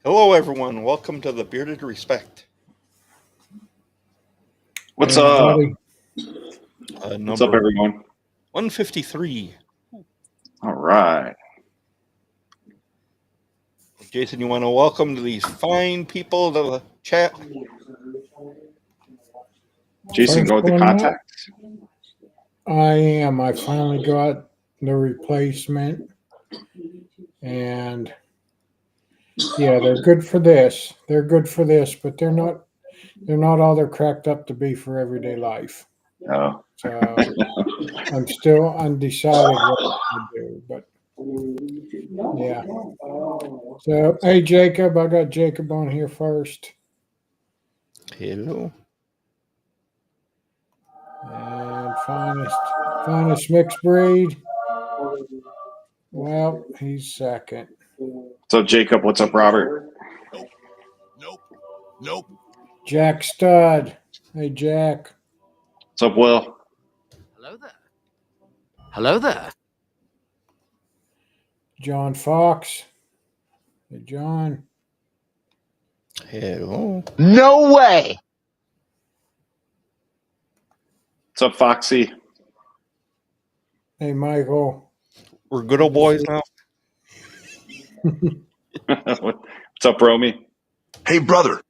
Hello, everyone. Welcome to the Bearded Respect. What's up? Number What's up, everyone? 153. All right. Jason, you want to welcome to these fine people to the chat? Jason, go with the contacts. I am. I finally got the replacement. And yeah, they're good for this. They're good for this, but they're not all they're cracked up to be for everyday life. Oh. So I'm still undecided what to do, but yeah. So hey Jacob, I got Jacob on here first. Hello. And finest mixed breed. Well, he's second. What's up, Jacob? What's up, Robert? Nope. Jack Stud. Hey Jack. What's up, Will? Hello there. John Fox. Hey John. Hello. No way. What's up, Foxy? Hey Michael. We're good old boys now. What's up, Romy? Hey, brother.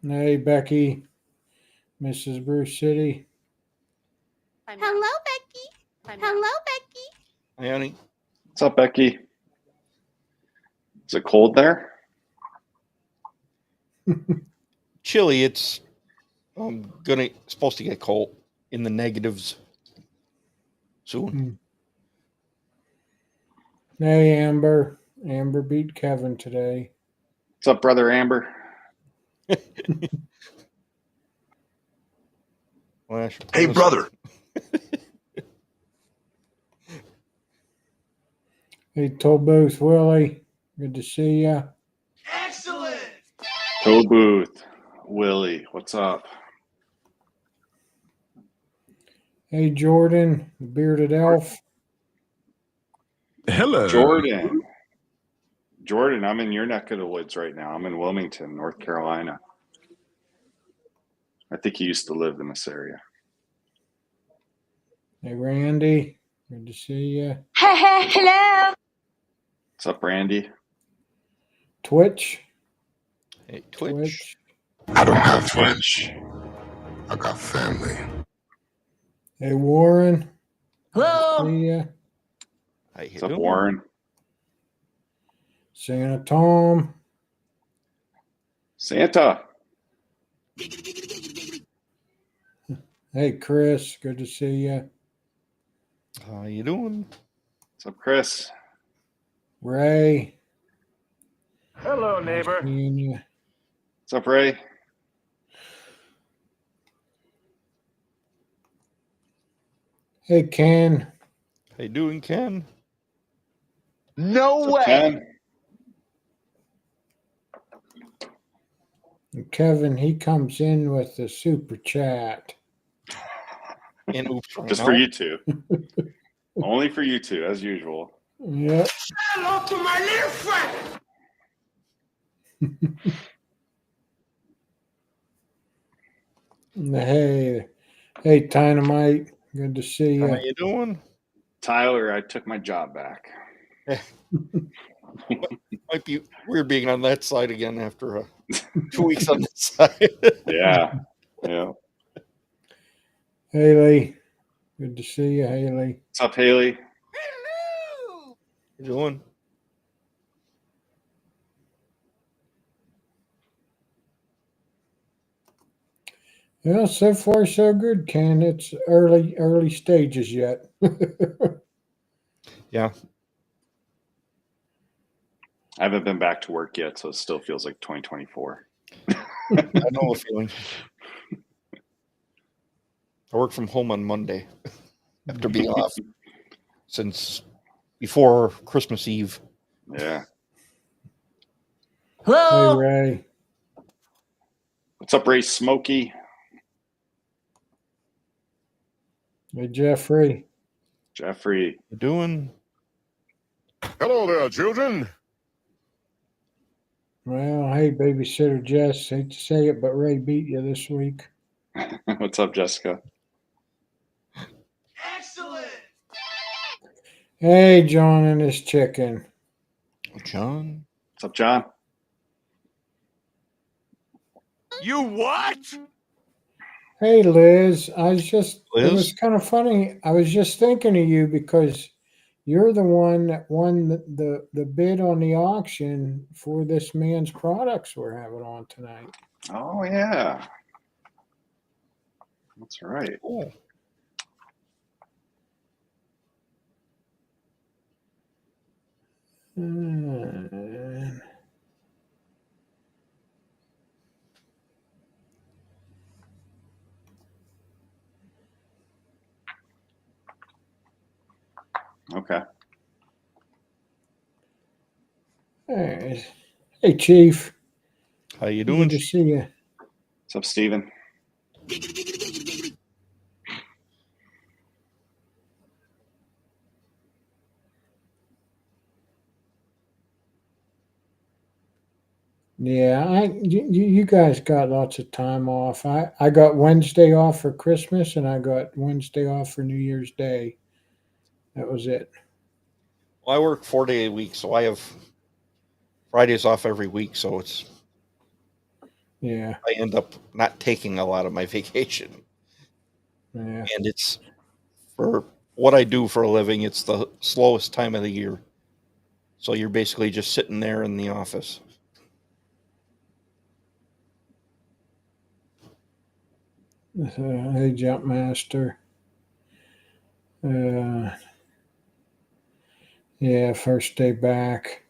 Hey Becky. Mrs. Bruce City. Hello, Becky. Hello, Becky. Hi, honey. What's up, Becky? Is it cold there? Chilly. It's supposed to get cold in the negatives soon. Hey Amber. Amber beat Kevin today. What's up, brother Amber? Well, I should Hey, pull this brother. Hey Tollbooth Willie. Good to see ya. Excellent. Toe Booth. Willie. What's up? Hey Jordan, the bearded elf. Hello. Jordan. Jordan, I'm in your neck of the woods right now. I'm in Wilmington, North Carolina. I think he used to live in this area. Hey Randy. Good to see ya. Hello. What's up, Randy? Twitch. Hey, Twitch. I don't have Twitch. I got family. Hey Warren. Hello. See ya. Hi, What's up, Warren? Santa Tom. Santa. Hey Chris. Good to see ya. How you doing? What's up, Chris? Ray. Hello, neighbor. Seeing ya. What's up, Ray? Hey Ken. How you doing, Ken? No What's up, way. Ken? And Kevin, he comes in with the super chat. And oops, right Just now. for you two. Only for you two, as usual. Yep. Hello to my little friend. Hey Dynamite. Good to see How ya. you doing? Tyler, I took my job back. Might be weird being on that side again after 2 weeks on this side. Yeah. Yeah. Haley. Good to see you, Haley. What's up, Haley? Hello. How you doing? Well, so far so good, Ken. It's early stages yet. Yeah. I haven't been back to work yet, so it still feels like 2024. I know a feeling. I work from home on Monday after being off since before Christmas Eve. Yeah. Hey Hello. Ray. What's up, Ray Smokey? Hey Jeffrey. Jeffrey. You doing? Hello there, children. Well, hey, babysitter Jess, hate to say it, but Ray beat you this week. What's up, Jessica? Excellent. Hey, John and his chicken. John? What's up, John? You what? Hey, Liz. It was Liz? kind of funny. I was just thinking of you because you're the one that won the bid on the auction for this man's products we're having on tonight. Oh, yeah. That's right. Cool. Okay. Hey, Chief. How you Good doing? to see you. What's up, Steven? Yeah, you guys got lots of time off. I got Wednesday off for Christmas and I got Wednesday off for New Year's Day. That was it. Well, I work 4 day a week, so I have Fridays off every week. So Yeah, I end up not taking a lot of my vacation, yeah. and it's for what I do for a living. It's the slowest time of the year, so you're basically just sitting there in the office. Hey, Jump Master. Yeah, first day back.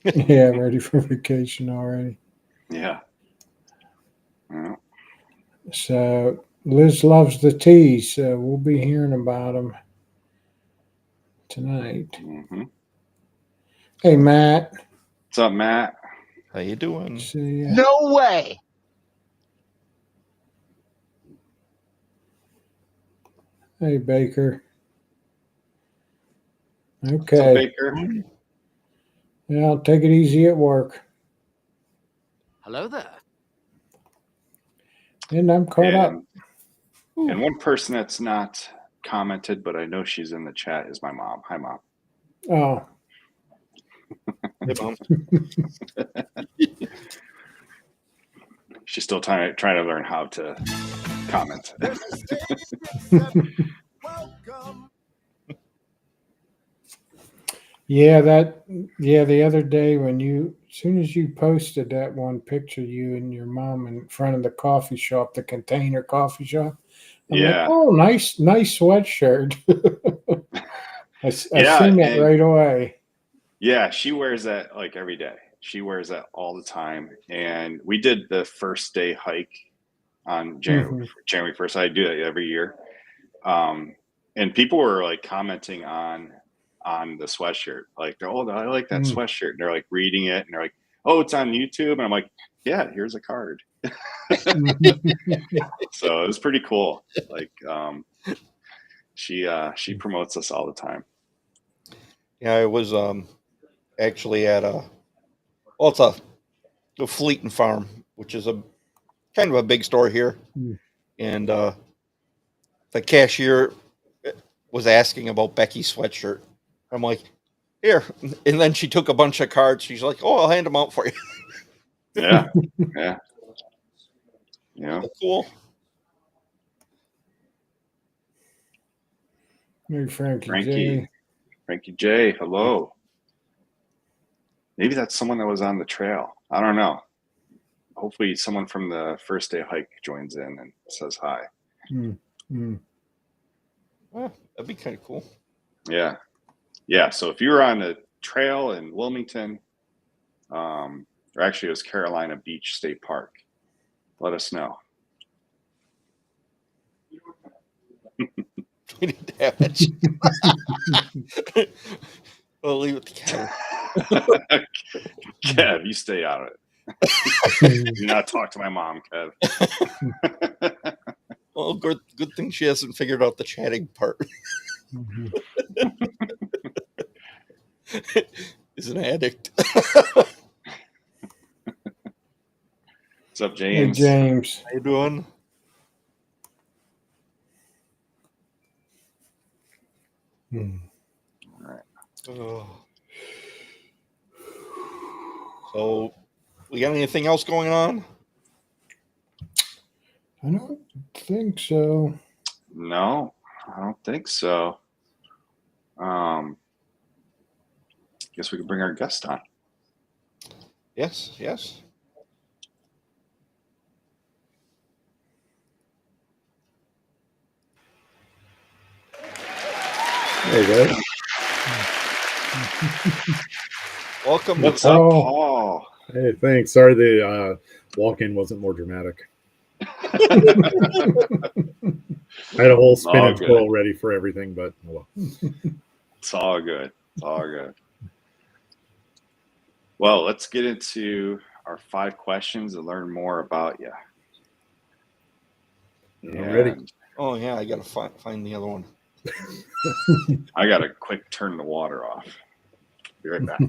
Yeah, ready for vacation already. Yeah. Yeah. So Liz loves the teas, so we'll be hearing about them tonight. Mm-hmm. Hey, Matt. What's up, Matt? How you doing? See ya. No way. Hey, Baker. What's up, Okay. Baker? Yeah, I'll take it easy at work. Hello there. And I'm caught up. And one person that's not commented, but I know she's in the chat, is my mom. Hi, Mom. Oh, Hey, Mom. She's still trying to learn how to comment. Welcome. yeah, the other day as soon as you posted that one picture, you and your mom in front of the coffee shop, the Container Coffee Shop. I'm like, Yeah. oh, nice sweatshirt. I Yeah, seen that and- right away. Yeah, she wears that like every day. She wears that all the time. And we did the first day hike on January 1st. I do that every year. And people were like commenting on the sweatshirt. Like, oh, I like that sweatshirt. And they're like reading it and they're like, oh, it's on YouTube. And I'm like, yeah, here's a card. So it was pretty cool. Like, she promotes us all the time. Yeah, I was actually at it's a Fleeton Farm, which is a kind of a big store here, and the cashier was asking about Becky's sweatshirt. I'm like, here, and then she took a bunch of cards. She's like, oh, I'll hand them out for you. Yeah, yeah, yeah. Cool. Hey, Frankie J, hello. Maybe that's someone that was on the trail. I don't know. Hopefully someone from the first day hike joins in and says hi. Well, that'd be kind of cool. Yeah. Yeah. So if you were on a trail in Wilmington, or actually it was Carolina Beach State Park, let us know. Damage. We'll leave it to Kev. Kev, you stay out of it. Do not talk to my mom, Kev. Well, good thing she hasn't figured out the chatting part. is an addict. What's up, Hey, James? James. How you doing? Oh. So, we got anything else going on? I don't think so. No, I don't think so. Guess we could bring our guest on. Yes, yes. Hey guys. Welcome. What's up, Paul. Paul? Hey, thanks. Sorry the walk-in wasn't more dramatic. I had a whole spin All and good. twirl ready for everything, but well. It's all good. It's all good. Well, let's get into our 5 questions and learn more about you. I'm ready. Oh yeah, I gotta find the other one. I got to quick turn the water off. Be right back.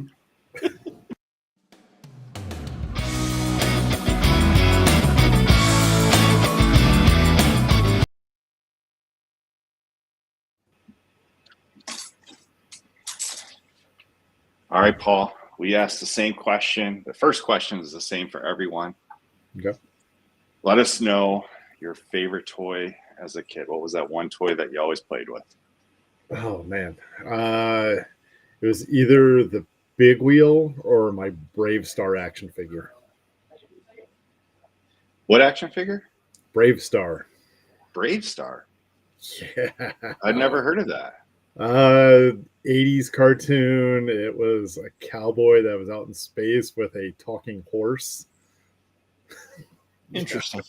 All right, Paul. We asked the same question. The first question is the same for everyone. Okay. Let us know your favorite toy as a kid. What was that one toy that you always played with? Oh man. It was either the Big Wheel or my Brave Star action figure. What action figure? Brave Star. Brave Star. Yeah. I'd never heard of that. 80s cartoon. It was a cowboy that was out in space with a talking horse. Interesting.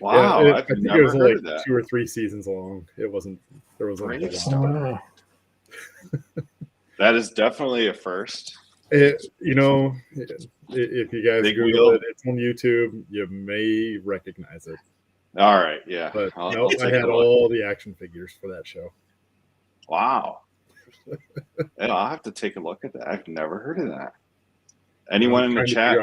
Wow, Yeah, I've I think never it was heard like of that. 2 or 3 seasons long. It wasn't. There wasn't. a Brave lot. Star. Oh, That is definitely a first. If you guys Big Google Wheel. it, it's on YouTube. You may recognize it. All right, yeah. But I'll no, I take had a look. all the action figures for that show. Wow. Yeah, I'll have to take a look at that. I've never heard of that. Anyone in the chat?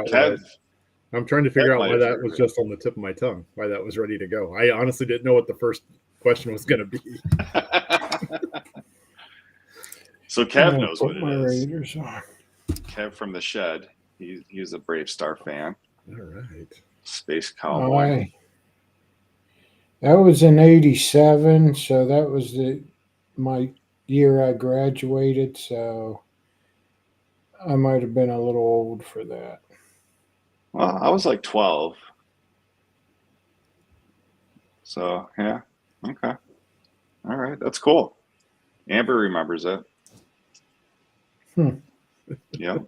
I'm trying to figure out might why have that heard was of it. just on the tip of my tongue, why that was ready to go. I honestly didn't know what the first question was going to be. So I'm Kev gonna knows what put it my is. Raiders on. Kev from the shed. He's a Brave Star fan. All right. Space Cowboy. That was in '87, so that was my year I graduated. So I might have been a little old for that. Well, I was like 12. So yeah. Okay. All right. That's cool. Amber remembers it. Yeah.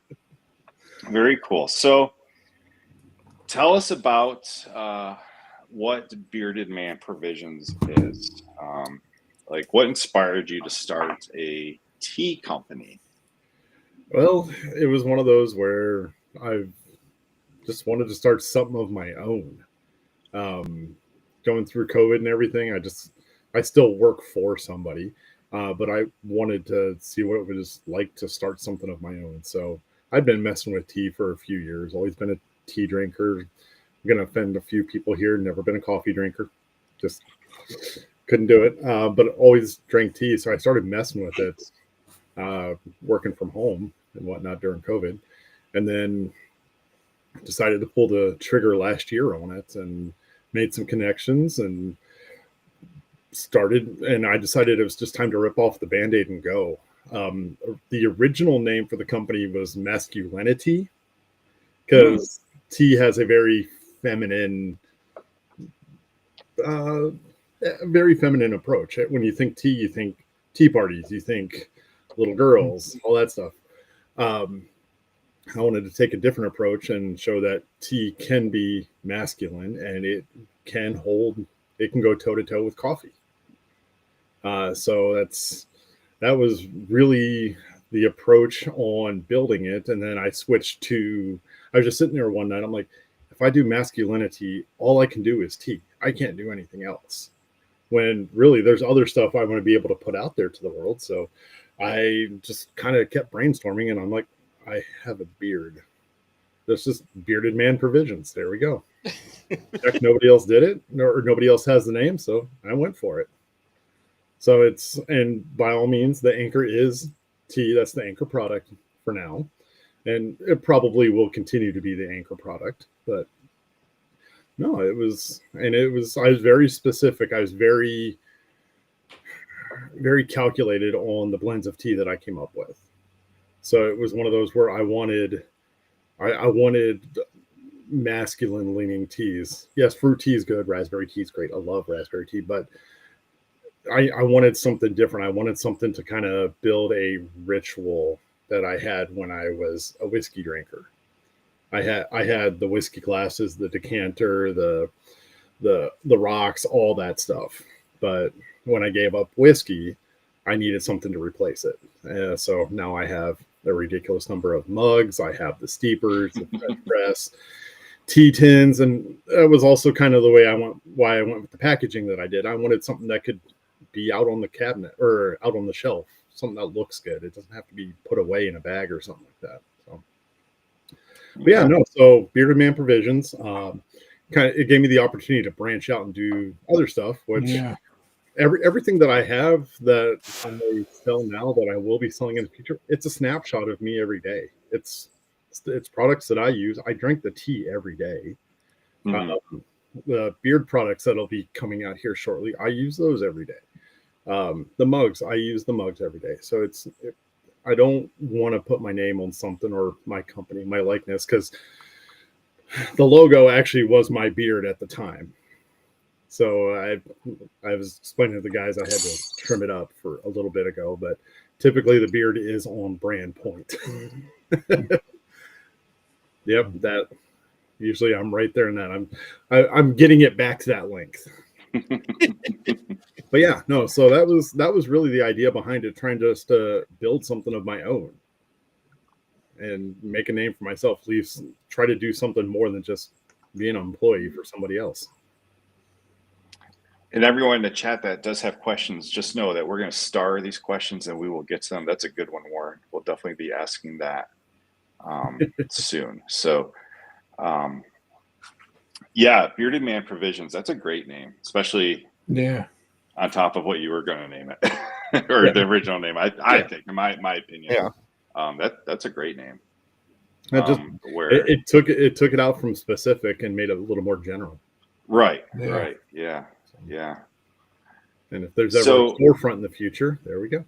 Very cool. So tell us about what Bearded Man Provisions is. Like, what inspired you to start a tea company? Well, it was one of those where I just wanted to start something of my own. Going through COVID and everything, I still work for somebody, but I wanted to see what it was like to start something of my own. So I've been messing with tea for a few years, always been a tea drinker. I'm going to offend a few people here, never been a coffee drinker. Just couldn't do it, but always drank tea. So I started messing with it, working from home and whatnot during COVID. And then decided to pull the trigger last year on it and made some connections and I decided it was just time to rip off the Band-Aid and go. The original name for the company was Masculinity, because tea has a very feminine approach. When you think tea, you think tea parties, you think little girls, all that stuff. I wanted to take a different approach and show that tea can be masculine and it can go toe to toe with coffee. So that was really the approach on building it. And then I switched I was just sitting there one night. I'm like, if I do masculinity, all I can do is tea. I can't do anything else. When really there's other stuff I want to be able to put out there to the world. So I just kind of kept brainstorming, and I'm like, I have a beard. This is Bearded Man Provisions. There we go. Heck, nobody else did it, or nobody else has the name, so I went for it. So it's, and by all means, the anchor is tea. That's the anchor product for now, and it probably will continue to be the anchor product. But no, it was, and it was. I was very specific. I was very, very calculated on the blends of tea that I came up with. So it was one of those where I wanted masculine leaning teas. Yes, fruit tea is good. Raspberry tea is great. I love raspberry tea, but I wanted something different. I wanted something to kind of build a ritual that I had when I was a whiskey drinker. I had the whiskey glasses, the decanter, the rocks, all that stuff. But when I gave up whiskey, I needed something to replace it. So now I have a ridiculous number of mugs. I have the steepers, the French press, tea tins, and that was also kind of the way why I went with the packaging that I did. I wanted something that could be out on the cabinet or out on the shelf, something that looks good. It doesn't have to be put away in a bag or something like that. So, but yeah, no. So Bearded Man Provisions, it gave me the opportunity to branch out and do other stuff, which everything that I have that I sell now that I will be selling in the future, it's a snapshot of me every day. It's products that I use. I drink the tea every day. The beard products that'll be coming out here shortly, I use those every day. The mugs, I use the mugs every day. So I don't want to put my name on something or my company, my likeness, because the logo actually was my beard at the time. So I was explaining to the guys I had to trim it up for a little bit ago, but typically the beard is on brand point. Yep, that usually I'm right there in that. I'm getting it back to that length. But yeah, no. So that was really the idea behind it, trying just to build something of my own and make a name for myself. Try to do something more than just being an employee for somebody else. And everyone in the chat that does have questions, just know that we're going to star these questions and we will get to them. That's a good one, Warren. We'll definitely be asking that soon. So, yeah, Bearded Man Provisions. That's a great name, especially on top of what you were going to name it or the original name. I think, in my opinion, that's a great name. It took it out from specific and made it a little more general. Right. Yeah. And if there's ever a storefront in the future, there we go.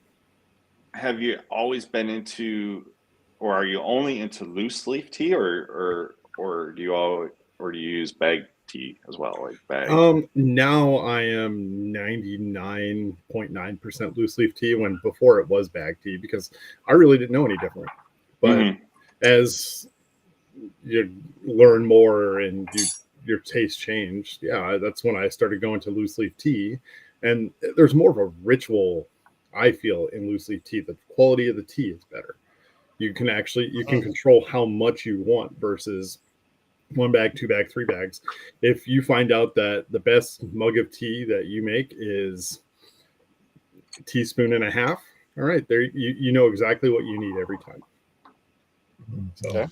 Have you always been into, or are you only into loose leaf tea, or do you use bag tea as well, like bag? Now I am 99.9% loose leaf tea, when before it was bag tea, because I really didn't know any different. But as you learn more and your taste changed, that's when I started going to loose leaf tea. And there's more of a ritual, I feel, in loose leaf tea. The quality of the tea is better. You can control how much you want versus 1 bag, 2 bag, 3 bags. If you find out that the best mug of tea that you make is a teaspoon and a half, all right, there you know exactly what you need every time. So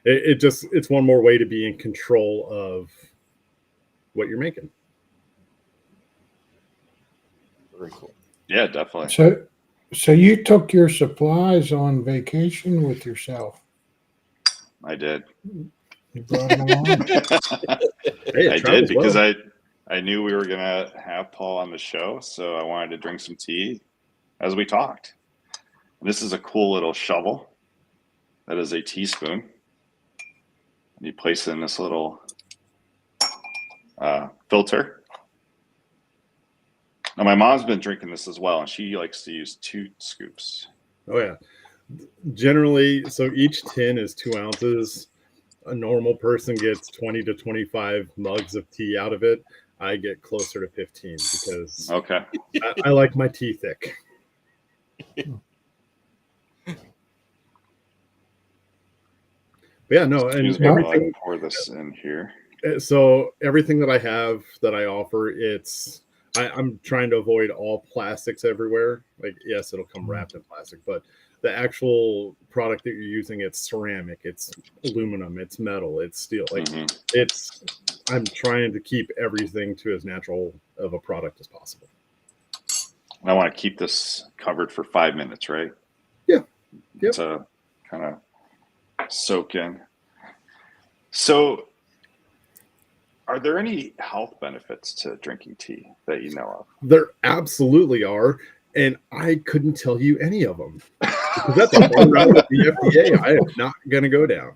it's one more way to be in control of what you're making. Very cool. Yeah, definitely. So you took your supplies on vacation with yourself? I did. You brought them along? I did, because I knew we were gonna have Paul on the show, so I wanted to drink some tea as we talked. And this is a cool little shovel. That is a teaspoon. And you place it in this little filter. Now, my mom's been drinking this as well, and she likes to use 2 scoops. Oh, yeah. Generally, so each tin is 2 ounces. A normal person gets 20 to 25 mugs of tea out of it. I get closer to 15 because I like my tea thick. But yeah, no, and everything. Pour this in here. So everything that I have that I offer, it's I'm trying to avoid all plastics everywhere. Like, yes, it'll come wrapped in plastic, but the actual product that you're using, it's ceramic, it's aluminum, it's metal, it's steel. Like, I'm trying to keep everything to as natural of a product as possible. I want to keep this covered for 5 minutes, right? Yeah. Yep. To kind of soak in. So, are there any health benefits to drinking tea that you know of? There absolutely are, and I couldn't tell you any of them. Because that's a whole route with the FDA I am not going to go down.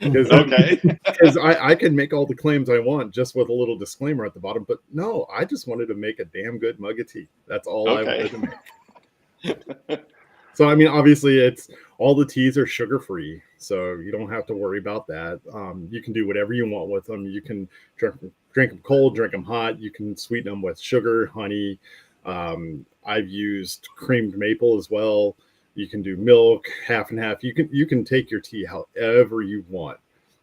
Because I can make all the claims I want just with a little disclaimer at the bottom. But no, I just wanted to make a damn good mug of tea. That's all I wanted to make. So, I mean, obviously, it's all the teas are sugar-free, so you don't have to worry about that. You can do whatever you want with them. You can drink them cold, drink them hot. You can sweeten them with sugar, honey. I've used creamed maple as well. You can do milk, half and half. You can take your tea however you want,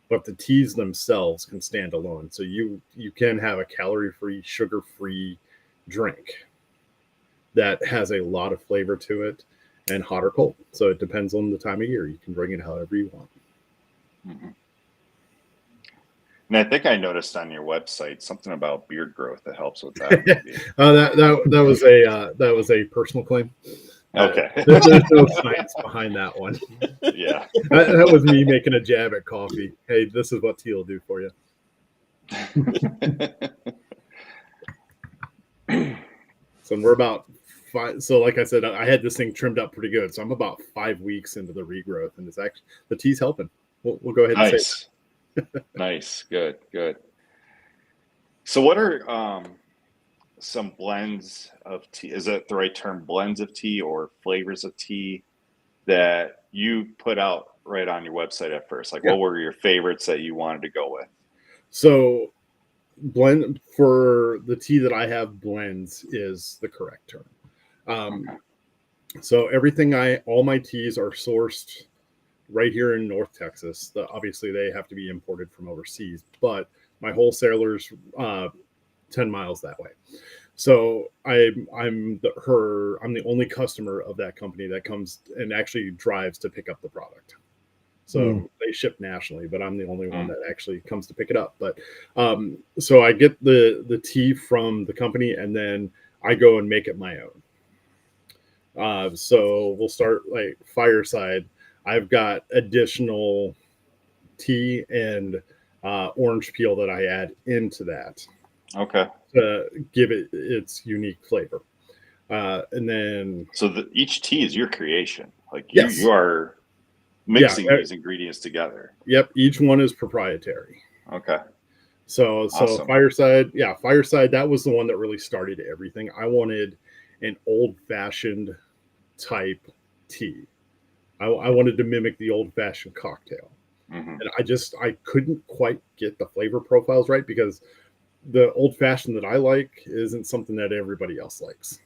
but the teas themselves can stand alone. So you can have a calorie-free, sugar-free drink that has a lot of flavor to it, and hot or cold. So it depends on the time of year. You can bring it however you want. Mm-hmm. And I think I noticed on your website something about beard growth that helps with that. that was a personal claim. Okay. There's no science behind that one. Yeah. That was me making a jab at coffee. Hey, this is what tea will do for you. So we're about 5. So like I said, I had this thing trimmed up pretty good. So I'm about 5 weeks into the regrowth, and it's actually the tea's helping. We'll go ahead and say that. Nice. Good. So what are some blends of tea? Is that the right term? Blends of tea or flavors of tea that you put out right on your website at first? Like, what were your favorites that you wanted to go with? So blend for the tea that I have, blends is the correct term. So all my teas are sourced right here in North Texas. Obviously they have to be imported from overseas, but my wholesalers 10 miles that way. So I'm the only customer of that company that comes and actually drives to pick up the product. So they ship nationally, but I'm the only one that actually comes to pick it up. But so I get the tea from the company, and then I go and make it my own. So we'll start like Fireside. I've got additional tea and orange peel that I add into that. Okay. To give it its unique flavor. And then... So each tea is your creation. Like you are mixing these ingredients together. Yep. Each one is proprietary. Okay. So awesome. Fireside, that was the one that really started everything. I wanted an old-fashioned type tea. I wanted to mimic the old-fashioned cocktail. And I couldn't quite get the flavor profiles right, because the old-fashioned that I like isn't something that everybody else likes.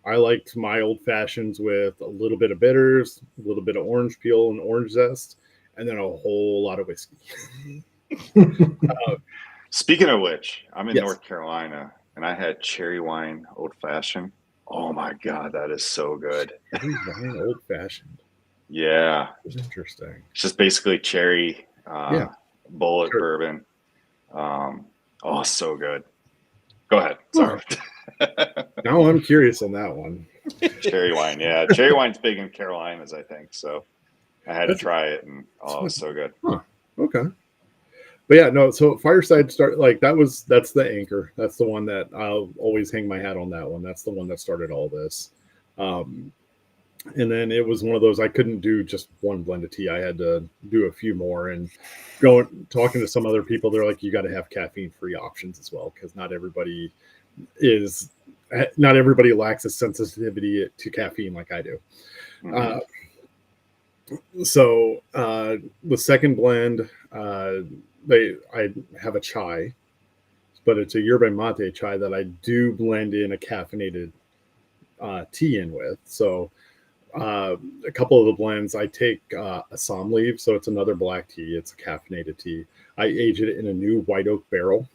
I liked my old-fashions with a little bit of bitters, a little bit of orange peel and orange zest, and then a whole lot of whiskey. Speaking of which, I'm in North Carolina, and I had cherry wine old-fashioned. Oh my God, that is so good. Cherry wine old-fashioned. Yeah. Interesting. It's just basically cherry, bullet bourbon. Oh, so good. Go ahead. Sorry. Now I'm curious on that one. Cherry wine. Yeah. Cherry wine's big in Carolinas, I think. So I had to try it, and it was so good. Huh. Okay. But yeah, no, so Fireside started that's the anchor. That's the one that I'll always hang my hat on, that one. That's the one that started all this. And then it was one of those, I couldn't do just one blend of tea. I had to do a few more, and talking to some other people, they're like, you got to have caffeine-free options as well, because not everybody lacks a sensitivity to caffeine like I do. So the second blend, I have a chai, but it's a yerba mate chai that I do blend in a caffeinated tea in with. So a couple of the blends, I take Assam leaf, so it's another black tea. It's a caffeinated tea. I age it in a new white oak barrel,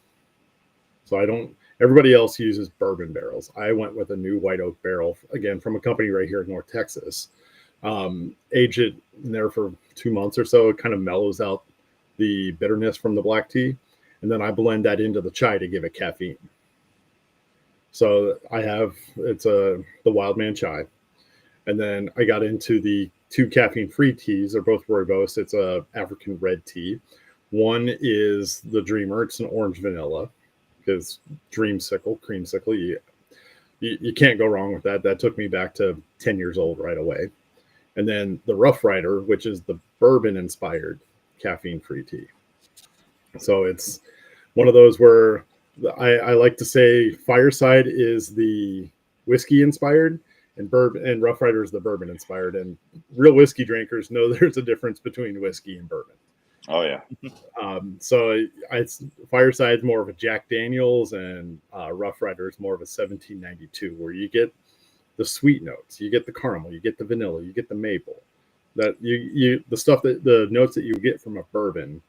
so I don't. Everybody else uses bourbon barrels. I went with a new white oak barrel, again, from a company right here in North Texas. Age it in there for 2 months or so. It kind of mellows out the bitterness from the black tea. And then I blend that into the chai to give it caffeine. So it's the Wildman chai. And then I got into the 2 caffeine-free teas. They're both rooibos. It's a African red tea. One is the Dreamer. It's an orange vanilla. Because dreamsicle, creamsicle, you can't go wrong with that. That took me back to 10 years old right away. And then the Rough Rider, which is the bourbon-inspired caffeine-free tea. So it's one of those where I like to say Fireside is the whiskey-inspired, and Rough Rider is the bourbon-inspired. And real whiskey drinkers know there's a difference between whiskey and bourbon. Oh yeah. So Fireside's more of a Jack Daniels, and Rough Rider is more of a 1792, where you get the sweet notes, you get the caramel, you get the vanilla, you get the maple. That the stuff that the notes that you get from a bourbon,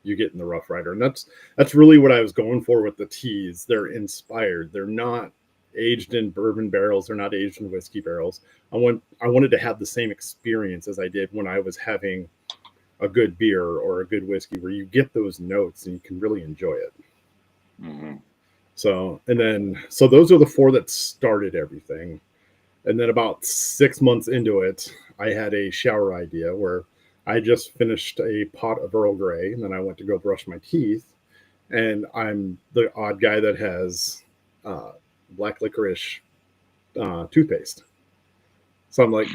you get in the Rough Rider, and that's really what I was going for with the teas. They're inspired. They're not aged in bourbon barrels. They're not aged in whiskey barrels. I wanted to have the same experience as I did when I was having a good beer or a good whiskey, where you get those notes and you can really enjoy it. Mm-hmm. So those are the 4 that started everything. And then about 6 months into it, I had a shower idea where I just finished a pot of Earl Grey, and then I went to go brush my teeth, and I'm the odd guy that has black licorice toothpaste. So I'm like,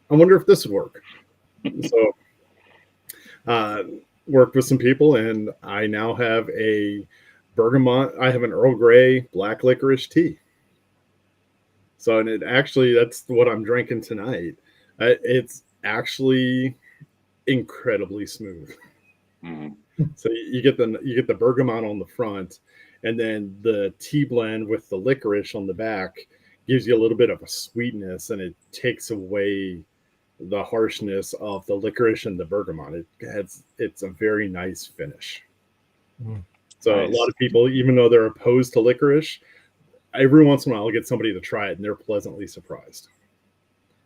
I wonder if this would work. So worked with some people, and I now have a bergamot. I have an Earl Grey black licorice tea. So, and that's what I'm drinking tonight. It's actually incredibly smooth. Mm-hmm. So you get the bergamot on the front, and then the tea blend with the licorice on the back gives you a little bit of a sweetness, and it takes away the harshness of the licorice and the bergamot. It's a very nice finish. So nice. A lot of people, even though they're opposed to licorice, every once in a while I'll get somebody to try it and they're pleasantly surprised.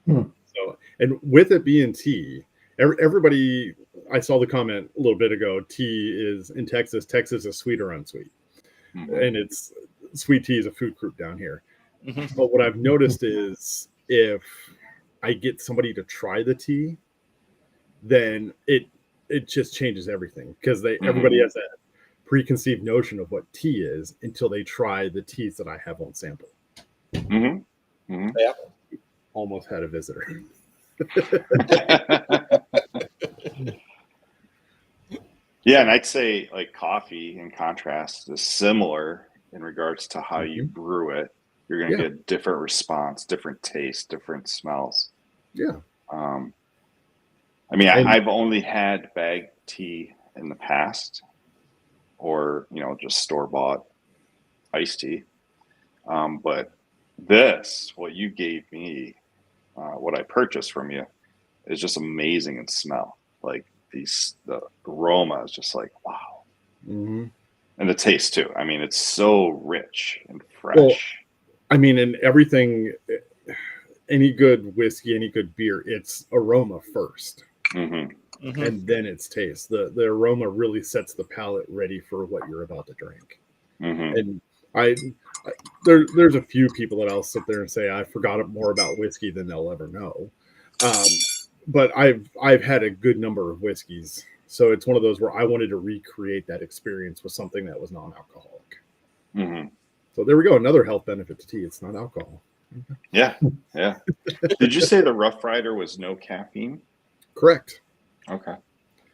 So, and with it being tea, everybody, I saw the comment a little bit ago, tea is in Texas is sweet or unsweet. And it's sweet tea is a food group down here. But what I've noticed is if I get somebody to try the tea, then it just changes everything, because everybody has that preconceived notion of what tea is until they try the teas that I have on sample. Yeah, almost had a visitor. Yeah, and I'd say like coffee, in contrast, is similar in regards to how you brew it. You're going to get a different response, different taste, different smells. Yeah. I mean, I've only had bagged tea in the past, or just store-bought iced tea. But what you gave me, what I purchased from you, is just amazing in smell. Like the aroma is just like wow, and the taste too. I mean, it's so rich and fresh. Well, I mean, and everything. Any good whiskey, any good beer, it's aroma first, and then it's taste. The aroma really sets the palate ready for what you're about to drink. And there's a few people that I'll sit there and say I forgot more about whiskey than they'll ever know. But I've had a good number of whiskeys, so it's one of those where I wanted to recreate that experience with something that was non-alcoholic. So there we go, another health benefit to tea. It's not alcohol. Yeah. Did you say the Rough Rider was no caffeine? Correct. Okay.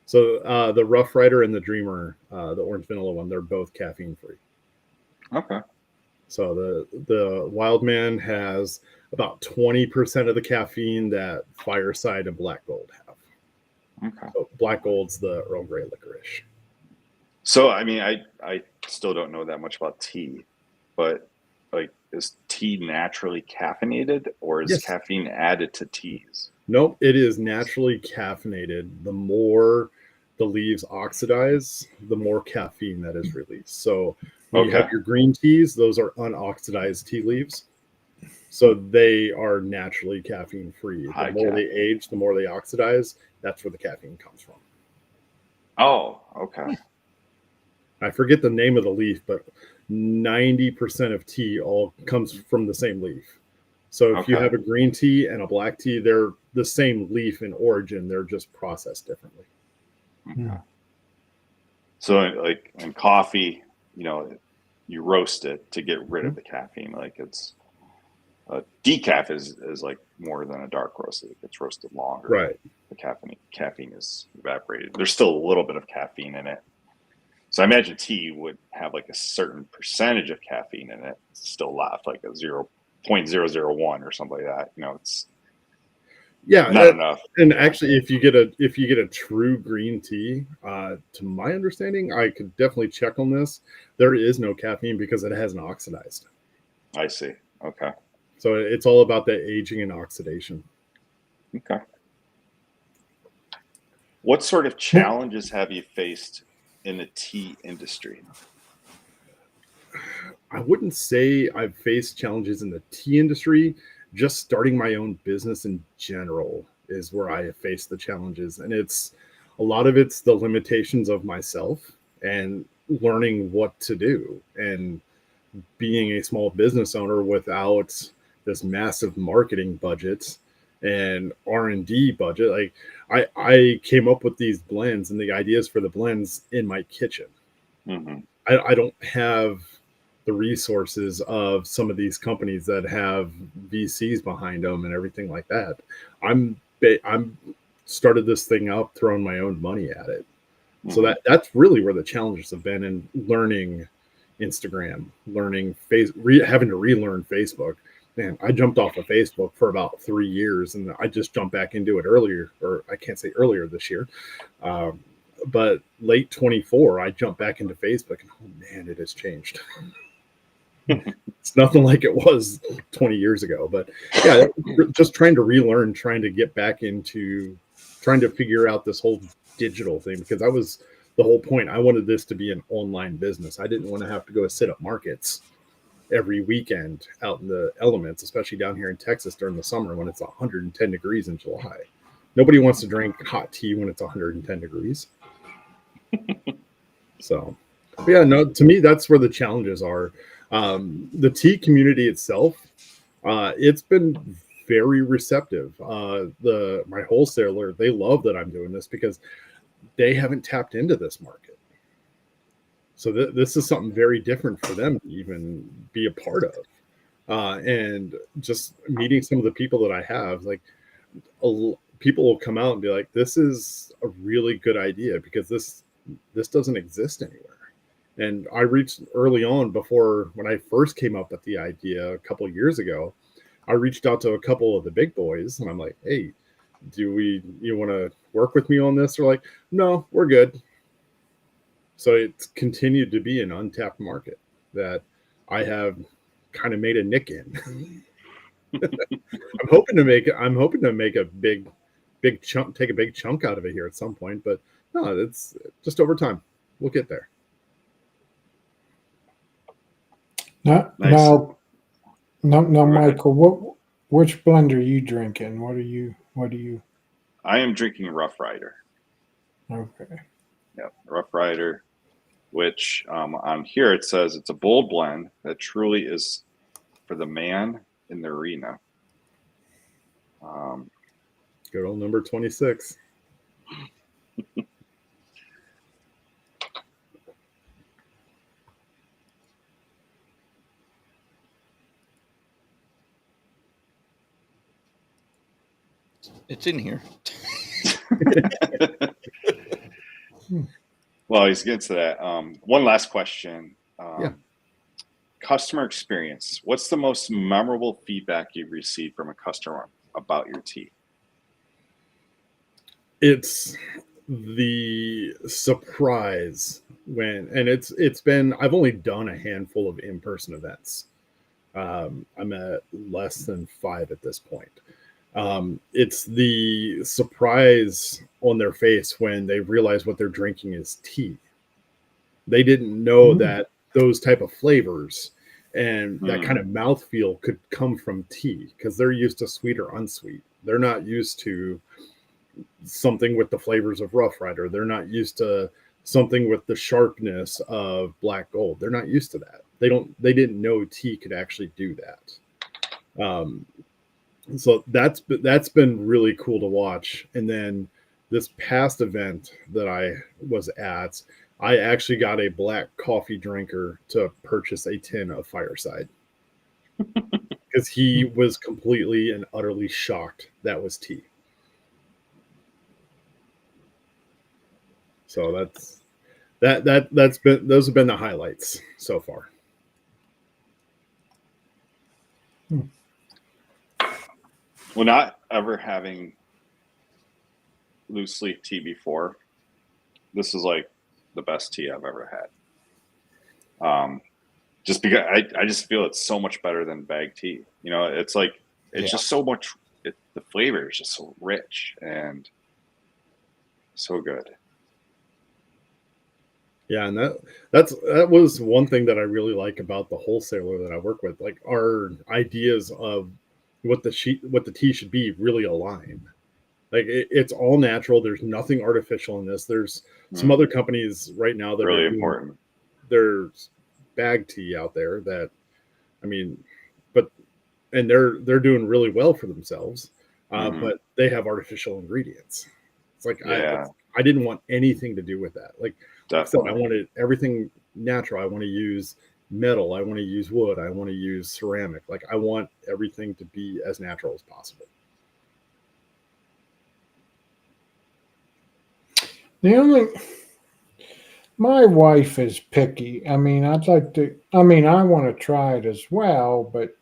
So the Rough Rider and the Dreamer, the orange vanilla one, they're both caffeine free. Okay. So the Wildman has about 20% of the caffeine that Fireside and Black Gold have. Okay. So Black Gold's the Earl Grey licorice. So I mean, I still don't know that much about tea, but like, is tea naturally caffeinated, or is caffeine added to teas? Nope, it is naturally caffeinated. The more the leaves oxidize, the more caffeine that is released. So When you have your green teas, those are unoxidized tea leaves. So they are naturally caffeine free. The more they age, the more they oxidize. That's where the caffeine comes from. Oh, okay. I forget the name of the leaf, but 90% of tea all comes from the same leaf. So if you have a green tea and a black tea, they're the same leaf in origin. They're just processed differently. Okay. So like in coffee, you know, you roast it to get rid of the caffeine. Like it's decaf is like more than a dark roast. It gets roasted longer. Right. The caffeine is evaporated. There's still a little bit of caffeine in it. So I imagine tea would have like a certain percentage of caffeine in it. It's still left like a 0.001 or something like that. You know, it's not enough. And actually, if you get a true green tea, to my understanding, I could definitely check on this. There is no caffeine because it hasn't oxidized. I see. Okay. So it's all about the aging and oxidation. Okay. What sort of challenges have you faced in the tea industry? I wouldn't say I've faced challenges in the tea industry. Just starting my own business in general is where I have faced the challenges. And a lot of it's the limitations of myself and learning what to do, and being a small business owner without this massive marketing budget and R&D budget. Like I came up with these blends and the ideas for the blends in my kitchen. Mm-hmm. I don't have the resources of some of these companies that have VCs behind them and everything like that. I'm started this thing up, throwing my own money at it. Mm-hmm. So that's really where the challenges have been in learning Instagram, learning having to relearn Facebook. Man, I jumped off of Facebook for about 3 years, and I just jumped back into it earlier, or I can't say earlier this year, but late 24, I jumped back into Facebook, and oh man, it has changed. It's nothing like it was 20 years ago, but yeah, just trying to relearn, trying to get back into trying to figure out this whole digital thing, because that was the whole point. I wanted this to be an online business. I didn't want to have to go sit at markets every weekend out in the elements, especially down here in Texas during the summer when it's 110 degrees in July. Nobody wants to drink hot tea when it's 110 degrees. So, yeah, no, to me, that's where the challenges are. The tea community itself, it's been very receptive. My wholesaler, they love that I'm doing this because they haven't tapped into this market. So this is something very different for them to even be a part of. And just meeting some of the people that I have, like people will come out and be like, this is a really good idea because this doesn't exist anywhere. And I reached early on, before when I first came up with the idea a couple of years ago, I reached out to a couple of the big boys and I'm like, hey, you want to work with me on this? They're like, no, we're good. So it's continued to be an untapped market that I have kind of made a nick in. I'm hoping to make a big chunk, take a big chunk out of it here at some point, but no, it's just over time. We'll get there. Now, Michael, which blend are you drinking? What are you? I am drinking Rough Rider. Okay. Yep, Rough Rider, which on here it says it's a bold blend that truly is for the man in the arena. Good old number 26. It's in here. Well, he's getting to that. One last question. Yeah. Customer experience. What's the most memorable feedback you've received from a customer about your tea? It's the surprise and it's been, I've only done a handful of in-person events. I'm at less than 5 at this point. It's the surprise on their face when they realize what they're drinking is tea. They didn't know that those type of flavors and that kind of mouthfeel could come from tea because they're used to sweet or unsweet. They're not used to something with the flavors of Rough Rider. They're not used to something with the sharpness of Black Gold. They're not used to that. They didn't know tea could actually do that. So that's been really cool to watch. And then this past event that I was at, I actually got a black coffee drinker to purchase a tin of Fireside because he was completely and utterly shocked that was tea. So those have been the highlights so far. Well, not ever having loose leaf tea before, this is like the best tea I've ever had. Just because I just feel it's so much better than bag tea. You know, it's like just so much. The flavor is just so rich and so good. Yeah, and that was one thing that I really like about the wholesaler that I work with. Like our ideas of what the tea should be really align. Like it's all natural. There's nothing artificial in this. There's some other companies right now that really are important. There's bag tea out there that, I mean, and they're doing really well for themselves, but they have artificial ingredients. It's like I didn't want anything to do with that. Like so I wanted everything natural. I want to use metal. I want to use wood. I want to use ceramic. Like I want everything to be as natural as possible. My wife is picky. I mean, I want to try it as well, but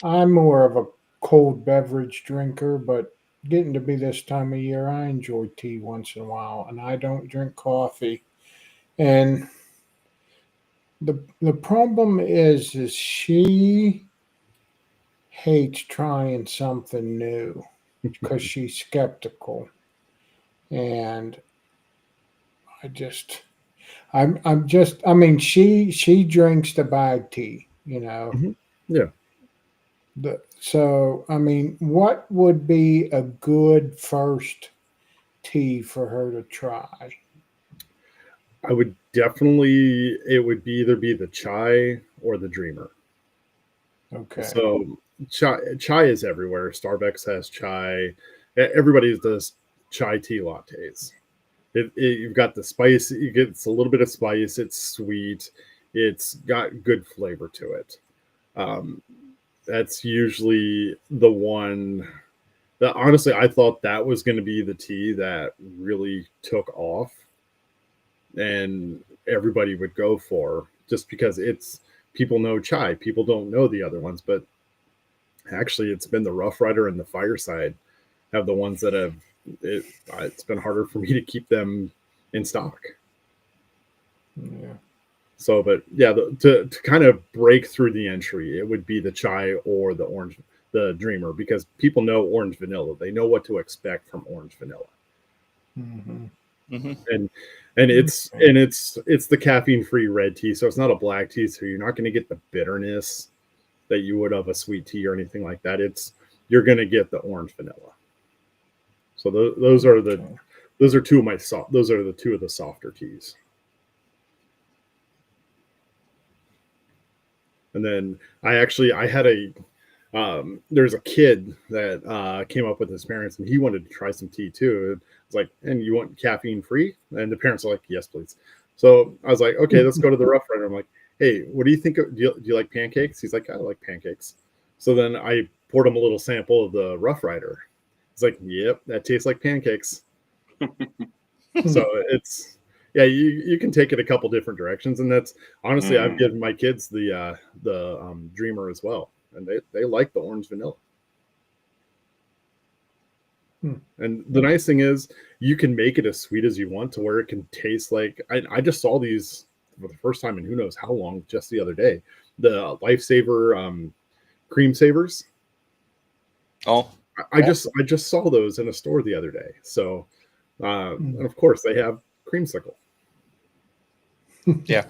I'm more of a cold beverage drinker, but getting to be this time of year, I enjoy tea once in a while, and I don't drink coffee. And the problem is she hates trying something new because she's skeptical. And she drinks the bag tea, you know. Yeah. So, I mean, what would be a good first tea for her to try? I would definitely, it would either be the chai or the dreamer. Okay. So chai is everywhere. Starbucks has chai. Everybody does chai tea lattes. You've got the spice. It's a little bit of spice. It's sweet. It's got good flavor to it. That's usually the one that honestly I thought that was going to be the tea that really took off and everybody would go for, just because people know chai. People don't know the other ones, but actually it's been the Rough Rider and the Fireside have the ones that have it's been harder for me to keep them in stock. Yeah. So, but yeah, to kind of break through the entry, it would be the chai or the dreamer, because people know orange vanilla. They know what to expect from orange vanilla. And it's the caffeine free red tea, so it's not a black tea, so you're not going to get the bitterness that you would of a sweet tea or anything like that. You're going to get the orange vanilla. So those are two of the softer teas. And then I had there's a kid that came up with his parents, and he wanted to try some tea too. It's like, and you want caffeine free? And the parents are like, yes, please. So I was like, okay, let's go to the Rough Rider. I'm like, hey, what do you think? Do you like pancakes? He's like, I like pancakes. So then I poured him a little sample of the Rough Rider. He's like, yep, that tastes like pancakes. So it's, yeah, you can take it a couple different directions, and that's honestly I've given my kids the dreamer as well, and they like the orange vanilla. And the nice thing is you can make it as sweet as you want to where it can taste like I just saw these for the first time in who knows how long just the other day, the Lifesaver cream savers. Oh, I just saw those in a store the other day. So and of course they have creamsicle. Yeah.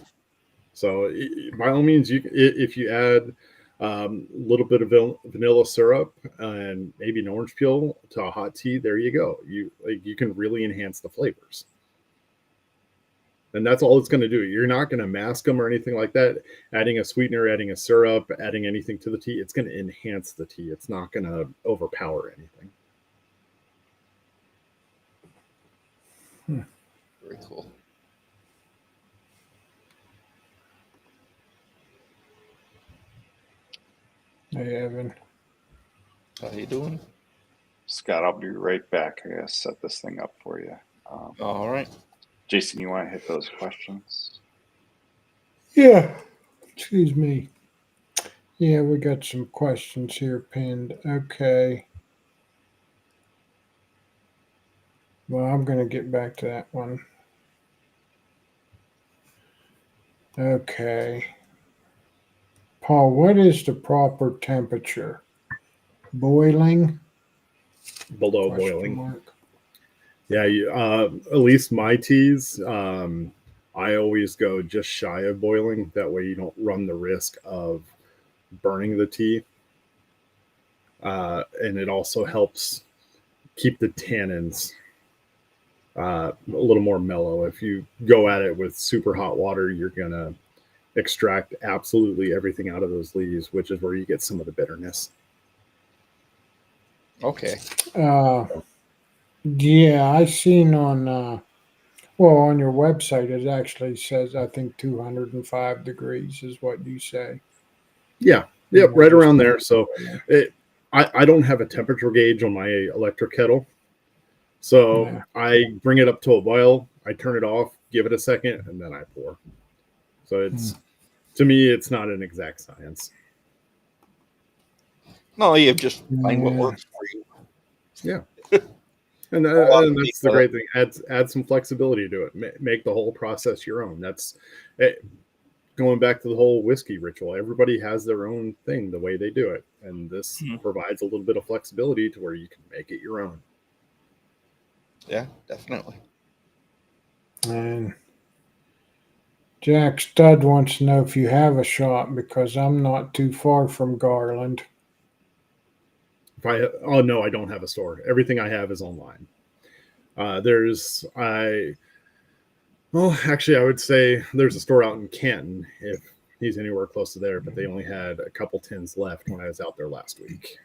So by all means, if you add a little bit of vanilla syrup and maybe an orange peel to a hot tea, there you go. You can really enhance the flavors. And that's all it's going to do. You're not going to mask them or anything like that. Adding a sweetener, adding a syrup, adding anything to the tea, it's going to enhance the tea. It's not going to overpower anything. Very cool. Hey, Evan. How you doing? Scott, I'll be right back. I gotta set this thing up for you. All right. Jason, you want to hit those questions? Yeah. Excuse me. Yeah, we got some questions here pinned. Okay. Well, I'm going to get back to that one. Okay. Paul, what is the proper temperature? Boiling? Below Question boiling. mark. Yeah, at least my teas, I always go just shy of boiling. That way you don't run the risk of burning the tea. And it also helps keep the tannins a little more mellow. If you go at it with super hot water, you're going to extract absolutely everything out of those leaves, which is where you get some of the bitterness. Okay. Yeah, I seen on on your website it actually says I think 205 degrees is what you say. Yeah, yep, right around there. So I don't have a temperature gauge on my electric kettle. So Yeah. I bring it up to a boil, I turn it off, give it a second, and then I pour. So it's to me, it's not an exact science. No, you just find what works for you. Yeah. And that's the great thing. Add some flexibility to it. Make the whole process your own. That's going back to the whole whiskey ritual. Everybody has their own thing, the way they do it, and this provides a little bit of flexibility to where you can make it your own. Yeah, definitely. And Jack Stud wants to know if you have a shop because I'm not too far from Garland. Oh no, I don't have a store. Everything I have is online. Actually, I would say there's a store out in Canton if he's anywhere close to there, but they only had a couple tins left when I was out there last week.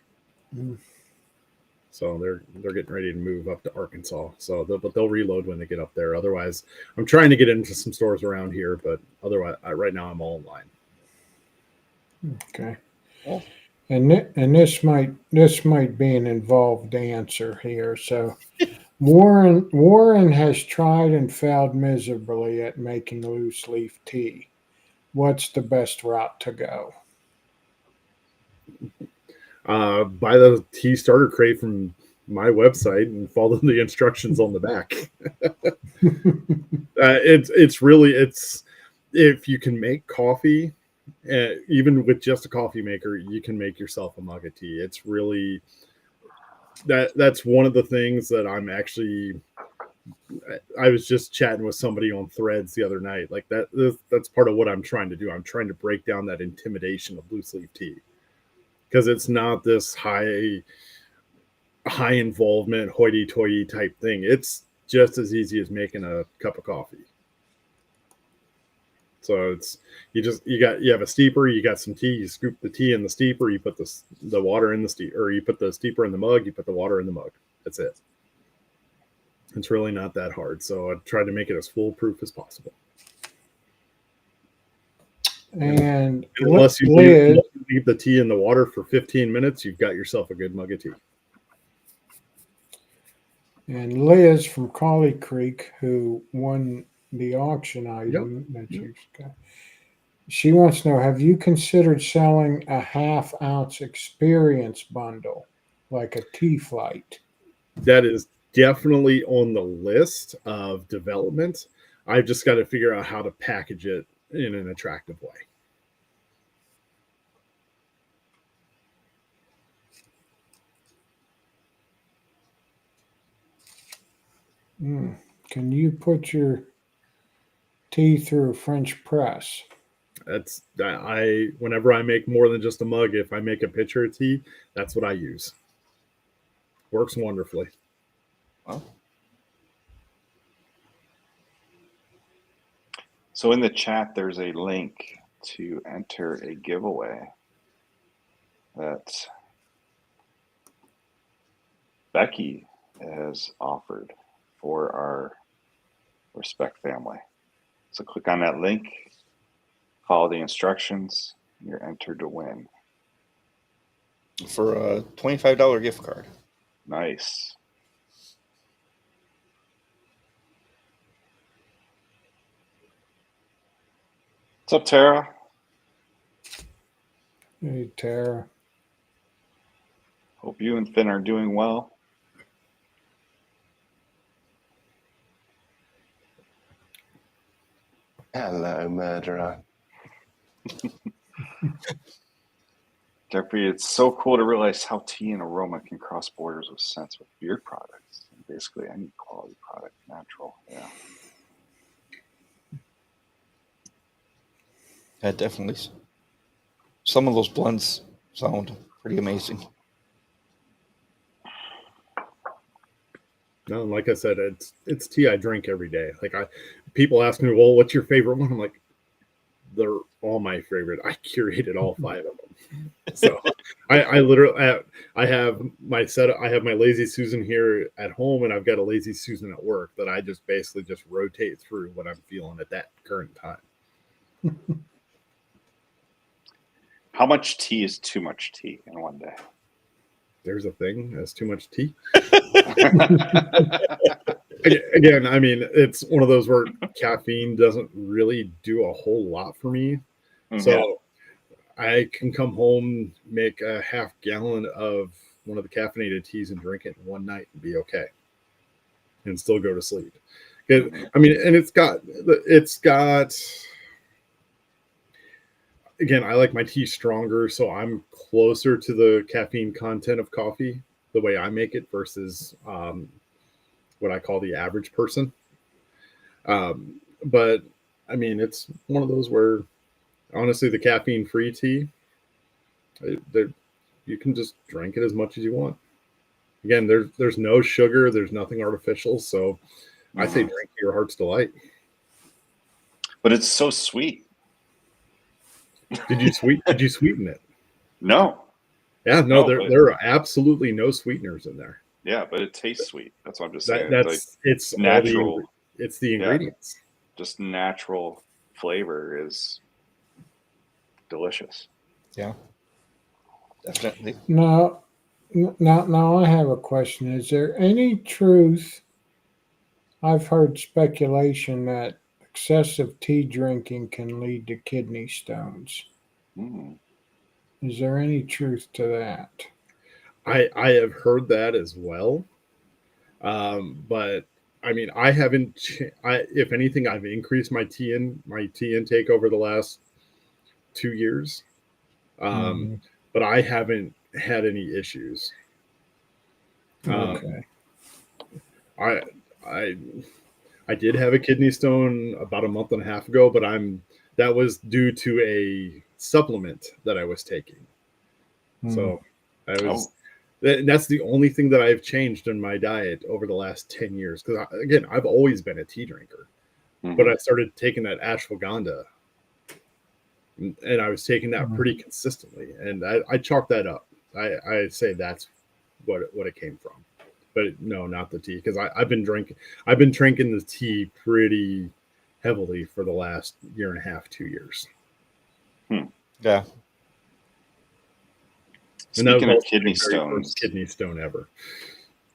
So they're getting ready to move up to Arkansas. So they'll reload when they get up there. Otherwise, I'm trying to get into some stores around here, but otherwise, right now I'm all online. Okay. Oh. And this might be an involved answer here. So Warren has tried and failed miserably at making loose leaf tea. What's the best route to go? Buy the tea starter crate from my website and follow the instructions on the back. It's if you can make coffee, even with just a coffee maker, you can make yourself a mug of tea. It's really that's one of the things that I was just chatting with somebody on Threads the other night. Like that's part of what I'm trying to do. I'm trying to break down that intimidation of loose leaf tea, because it's not this high involvement hoity-toity type thing. It's just as easy as making a cup of coffee. So it's you have a steeper, you got some tea, you scoop the tea in the steeper, you put the water in the steeper, or you put the steeper in the mug, you put the water in the mug. That's it. It's really not that hard. So I tried to make it as foolproof as possible. And unless you leave the tea in the water for 15 minutes, you've got yourself a good mug of tea. And Liz from Collie Creek, who won the auction item that you got, she wants to know, have you considered selling a half-ounce experience bundle, like a tea flight? That is definitely on the list of development. I've just got to figure out how to package it in an attractive way. Can you put your tea through a French press? That's whenever I make more than just a mug, if I make a pitcher of tea, that's what I use. Works wonderfully. Well, So in the chat, there's a link to enter a giveaway that Becky has offered for our Respect family. So click on that link, follow the instructions, and you're entered to win. for a $25 gift card. Nice. What's up, Tara? Hey, Tara. Hope you and Finn are doing well. Hello, murderer. Jeffrey, it's so cool to realize how tea and aroma can cross borders with scents with beer products. Basically, any quality product, natural. Yeah. That definitely. Some of those blends sound pretty amazing. No, like I said, it's tea I drink every day. People ask me, well, what's your favorite one? I'm like, they're all my favorite. I curated all 5 of them. So I literally I have my setup. I have my Lazy Susan here at home, and I've got a Lazy Susan at work that I just basically just rotate through what I'm feeling at that current time. How much tea is too much tea in one day? There's a thing that's too much tea. Again, I mean, it's one of those where caffeine doesn't really do a whole lot for me. Mm-hmm. So I can come home, make a half gallon of one of the caffeinated teas and drink it in one night and be okay, and still go to sleep. I mean, and it's got. Again, I like my tea stronger, so I'm closer to the caffeine content of coffee, the way I make it, versus what I call the average person. But I mean, it's one of those where, honestly, the caffeine-free tea, you can just drink it as much as you want. Again, there's no sugar, there's nothing artificial, so I say drink to your heart's delight. But it's so sweet. Did you sweeten it? No. Yeah, no, there are absolutely no sweeteners in there. Yeah, but it tastes sweet. That's what I'm just saying. It's natural. It's the ingredients. Yeah, just natural flavor is delicious. Yeah, definitely. Now, I have a question. Is there any truth? I've heard speculation that excessive tea drinking can lead to kidney stones. Mm. Is there any truth to that? I have heard that as well, but I mean, I haven't. If anything, I've increased my tea intake over the last 2 years, but I haven't had any issues. Okay. I did have a kidney stone about a month and a half ago, but that was due to a supplement that I was taking. So that's the only thing that I've changed in my diet over the last 10 years. Because again, I've always been a tea drinker, but I started taking that ashwagandha, and I was taking that pretty consistently, and I chalk that up. I say that's what it came from. But no, not the tea, because I've been drinking the tea pretty heavily for the last year and a half, 2 years. Yeah. Speaking of kidney stones, kidney stone ever.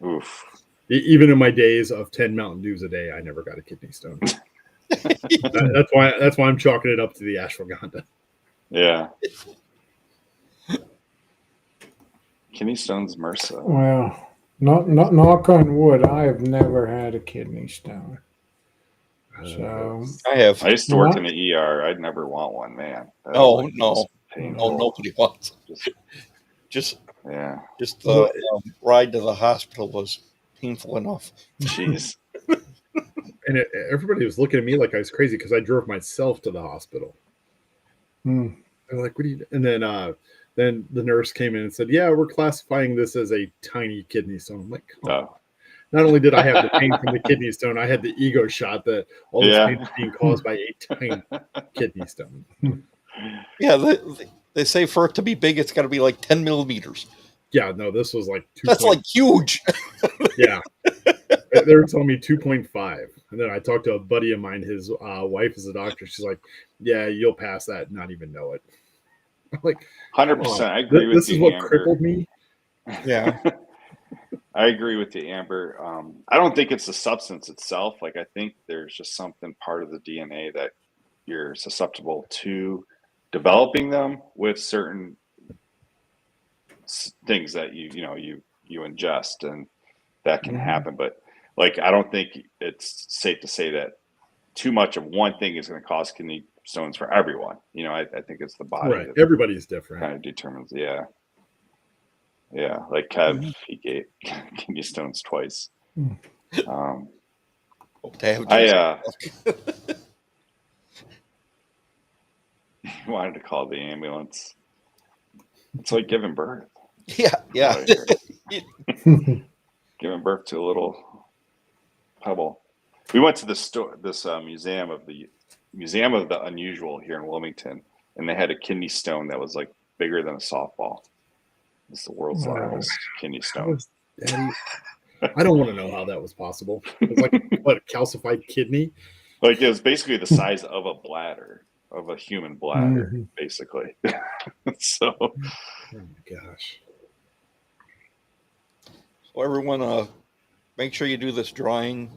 Oof. Even in my days of 10 Mountain Dews a day, I never got a kidney stone. That's why I'm chalking it up to the ashwagandha. Yeah. Kidney stones, MRSA. Well, knock on wood, I have never had a kidney stone. So I have. I used to work in the ER. I'd never want one, man. No, Painful. nobody wants. Just yeah. Just the ride to the hospital was painful enough. Jeez. And everybody was looking at me like I was crazy because I drove myself to the hospital. Mm. They're like, what do you? And then the nurse came in and said, yeah, we're classifying this as a tiny kidney stone. I'm like, oh. Not only did I have the pain from the kidney stone, I had the ego shot that all this pain was being caused by a tiny kidney stone. Yeah, they say for it to be big, it's got to be like 10 millimeters. Yeah, no, this was like 2. That's like huge. Yeah. They were telling me 2.5. And then I talked to a buddy of mine, his wife is a doctor. She's like, yeah, you'll pass that and not even know it. I'm like, 100%. I agree with you. This is what Amber. crippled me. Yeah. I agree with you, Amber. I don't think it's the substance itself. Like, I think there's just something part of the DNA that you're susceptible to developing them with certain things that you ingest, and that can happen. But like, I don't think it's safe to say that too much of one thing is going to cause kidney stones for everyone. I think it's the body. Right. Everybody's different. Kind of determines. Yeah. Like Kev, he gave kidney stones twice. Wanted to call the ambulance. It's like giving birth. Yeah. Giving birth to a little pebble. We went to this museum of the Unusual here in Wilmington, and they had a kidney stone that was like bigger than a softball. It's the world's largest kidney stone. I don't want to know how that was possible. It was like a calcified kidney. Like, it was basically the size of a bladder, of a human bladder, basically. So, oh my gosh. So everyone, make sure you do this drawing.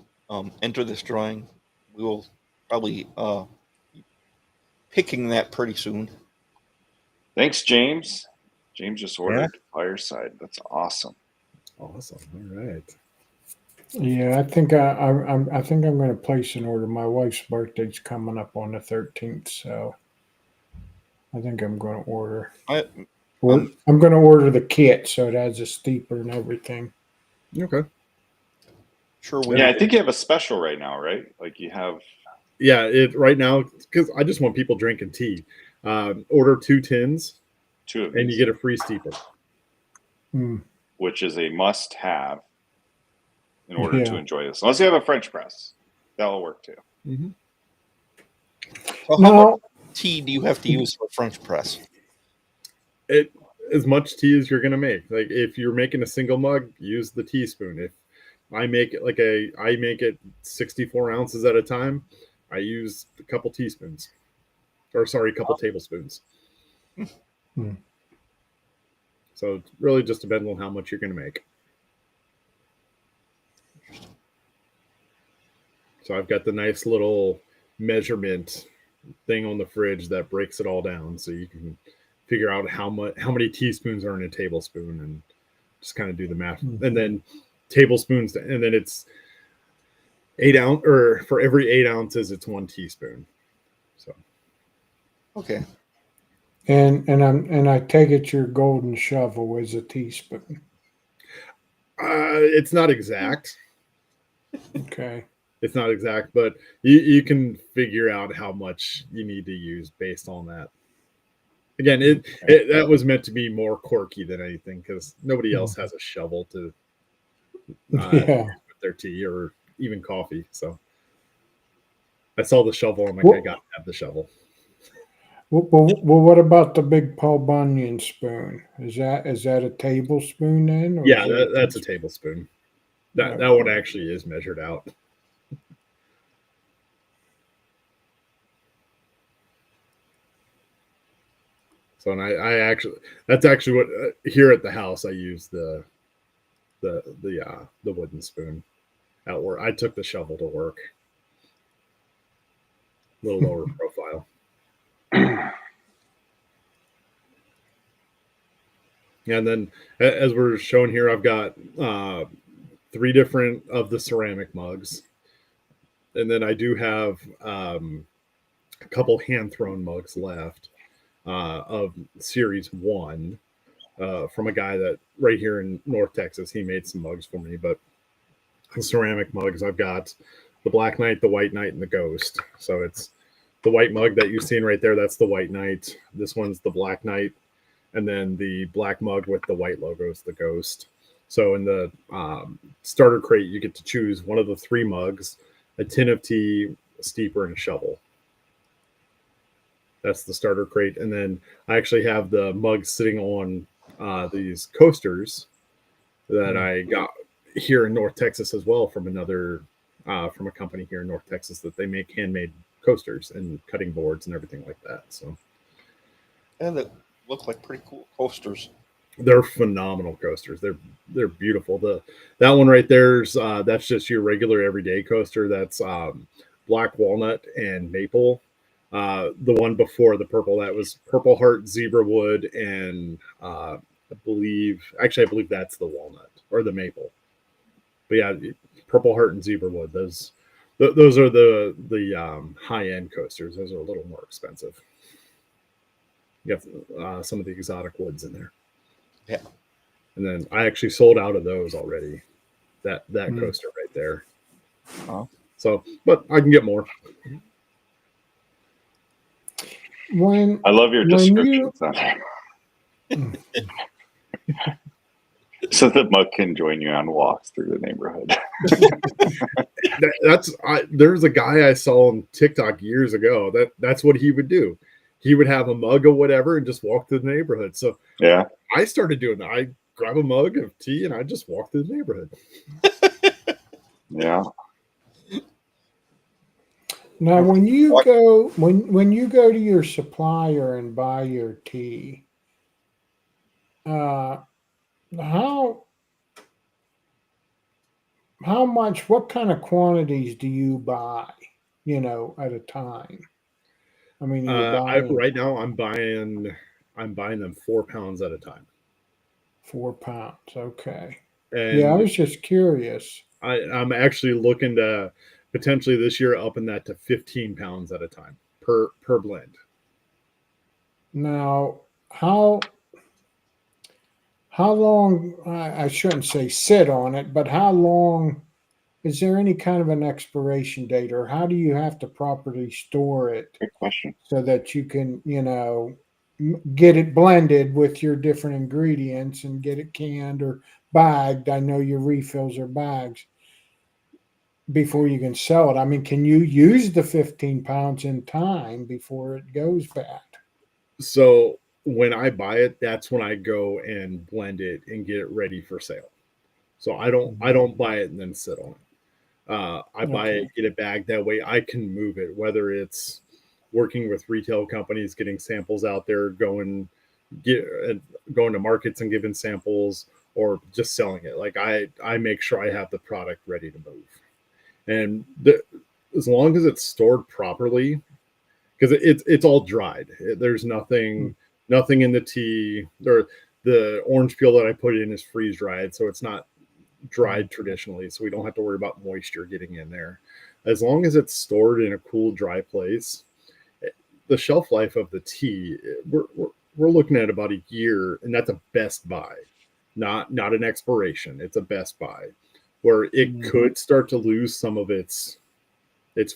Enter this drawing. We will probably picking that pretty soon. Thanks, James. James just ordered Fireside. That's awesome. Awesome. All right. Yeah, I think I think I'm going to place an order. My wife's birthday's coming up on the 13th, so I think I'm going to order. I'm going to order the kit, so it has a steeper and everything. Okay. Sure. Yeah, I think you have a special right now, right? Like, you have. Yeah, right now, because I just want people drinking tea. Order 2 tins. 2 of and these. you get a free steeper. Which is a must-have in order to enjoy this. Unless you have a French press. That'll work too. Mm-hmm. So how much tea do you have to use for French press? As much tea as you're going to make. Like, if you're making a single mug, use the teaspoon. If I make it I make it 64 ounces at a time, I use a couple teaspoons. Or sorry, a couple tablespoons. So it really just depends on how much you're going to make. So I've got the nice little measurement thing on the fridge that breaks it all down, so you can figure out how many teaspoons are in a tablespoon, and just kind of do the math. And then tablespoons, and then it's 8 ounce, or for every 8 ounces, it's 1 teaspoon. So okay. And I take it your golden shovel is a teaspoon. It's not exact. Okay. It's not exact, but you can figure out how much you need to use based on that. Again, that was meant to be more quirky than anything, because nobody else has a shovel to with their tea or even coffee. So I saw the shovel. I'm like, I got to have the shovel. Well, what about the big Paul Bunyan spoon? Is that a tablespoon then? Or yeah, that's a tablespoon. That one actually is measured out. So, and that's actually what here at the house I use the wooden spoon. At work, I took the shovel to work. A little lower profile. And then, as we're showing here, I've got 3 different of the ceramic mugs, and then I do have a couple hand thrown mugs left. Of series 1 from a guy that right here in North Texas. He made some mugs for me, but the ceramic mugs, I've got the Black Knight, the White Knight, and the Ghost. So it's The white mug that you've seen right there, that's the White Knight. This one's the Black Knight. And then the black mug with the white logo is the Ghost. So in the starter crate, you get to choose one of the 3 mugs, a tin of tea, a steeper, and a shovel. That's the starter crate. And then I actually have the mugs sitting on these coasters that I got here in North Texas as well from from a company here in North Texas that they make handmade coasters and cutting boards and everything like that. So, and they look like pretty cool coasters. They're phenomenal coasters. They're beautiful. That one right there's that's just your regular everyday coaster. That's black walnut and maple. The one before the purple, that was Purple Heart, Zebra Wood, and I believe that's the walnut or the maple. But yeah, Purple Heart and Zebra Wood. Those are the high end coasters. Those are a little more expensive. You have some of the exotic woods in there. Yeah. And then I actually sold out of those already. That coaster right there. Oh. So, but I can get more. I love your descriptions on it. So the mug can join you on walks through the neighborhood. There's a guy I saw on TikTok years ago that's what he would do. He would have a mug of whatever and just walk through the neighborhood. So yeah, I started doing that. I grab a mug of tea and I just walk through the neighborhood. Yeah. Now, when you go to your supplier and buy your tea, how much? What kind of quantities do you buy? At a time. I mean, right now I'm buying them 4 pounds at a time. 4 pounds, okay. And yeah, I was just curious. I'm actually looking to potentially this year upping that to 15 pounds at a time per blend. Now, how long, I shouldn't say sit on it, but how long, is there any kind of an expiration date, or how do you have to properly store it? Good question. So that you can, get it blended with your different ingredients and get it canned or bagged. I know your refills are bags before you can sell it. I mean, can you use the 15 pounds in time before it goes bad? So when I buy it, that's when I go and blend it and get it ready for sale. So I don't buy it and then sit on it. I buy it, get it bagged. That way I can move it, whether it's working with retail companies, getting samples out there, going to markets and giving samples, or just selling it. Like I make sure I have the product ready to move. And as long as it's stored properly, because it's all dried. There's nothing in the tea. Or the orange peel that I put in is freeze dried, so it's not dried traditionally. So we don't have to worry about moisture getting in there. As long as it's stored in a cool, dry place, the shelf life of the tea, we're looking at about a year, and that's a best buy, not an expiration. It's a best buy, where it could start to lose some of its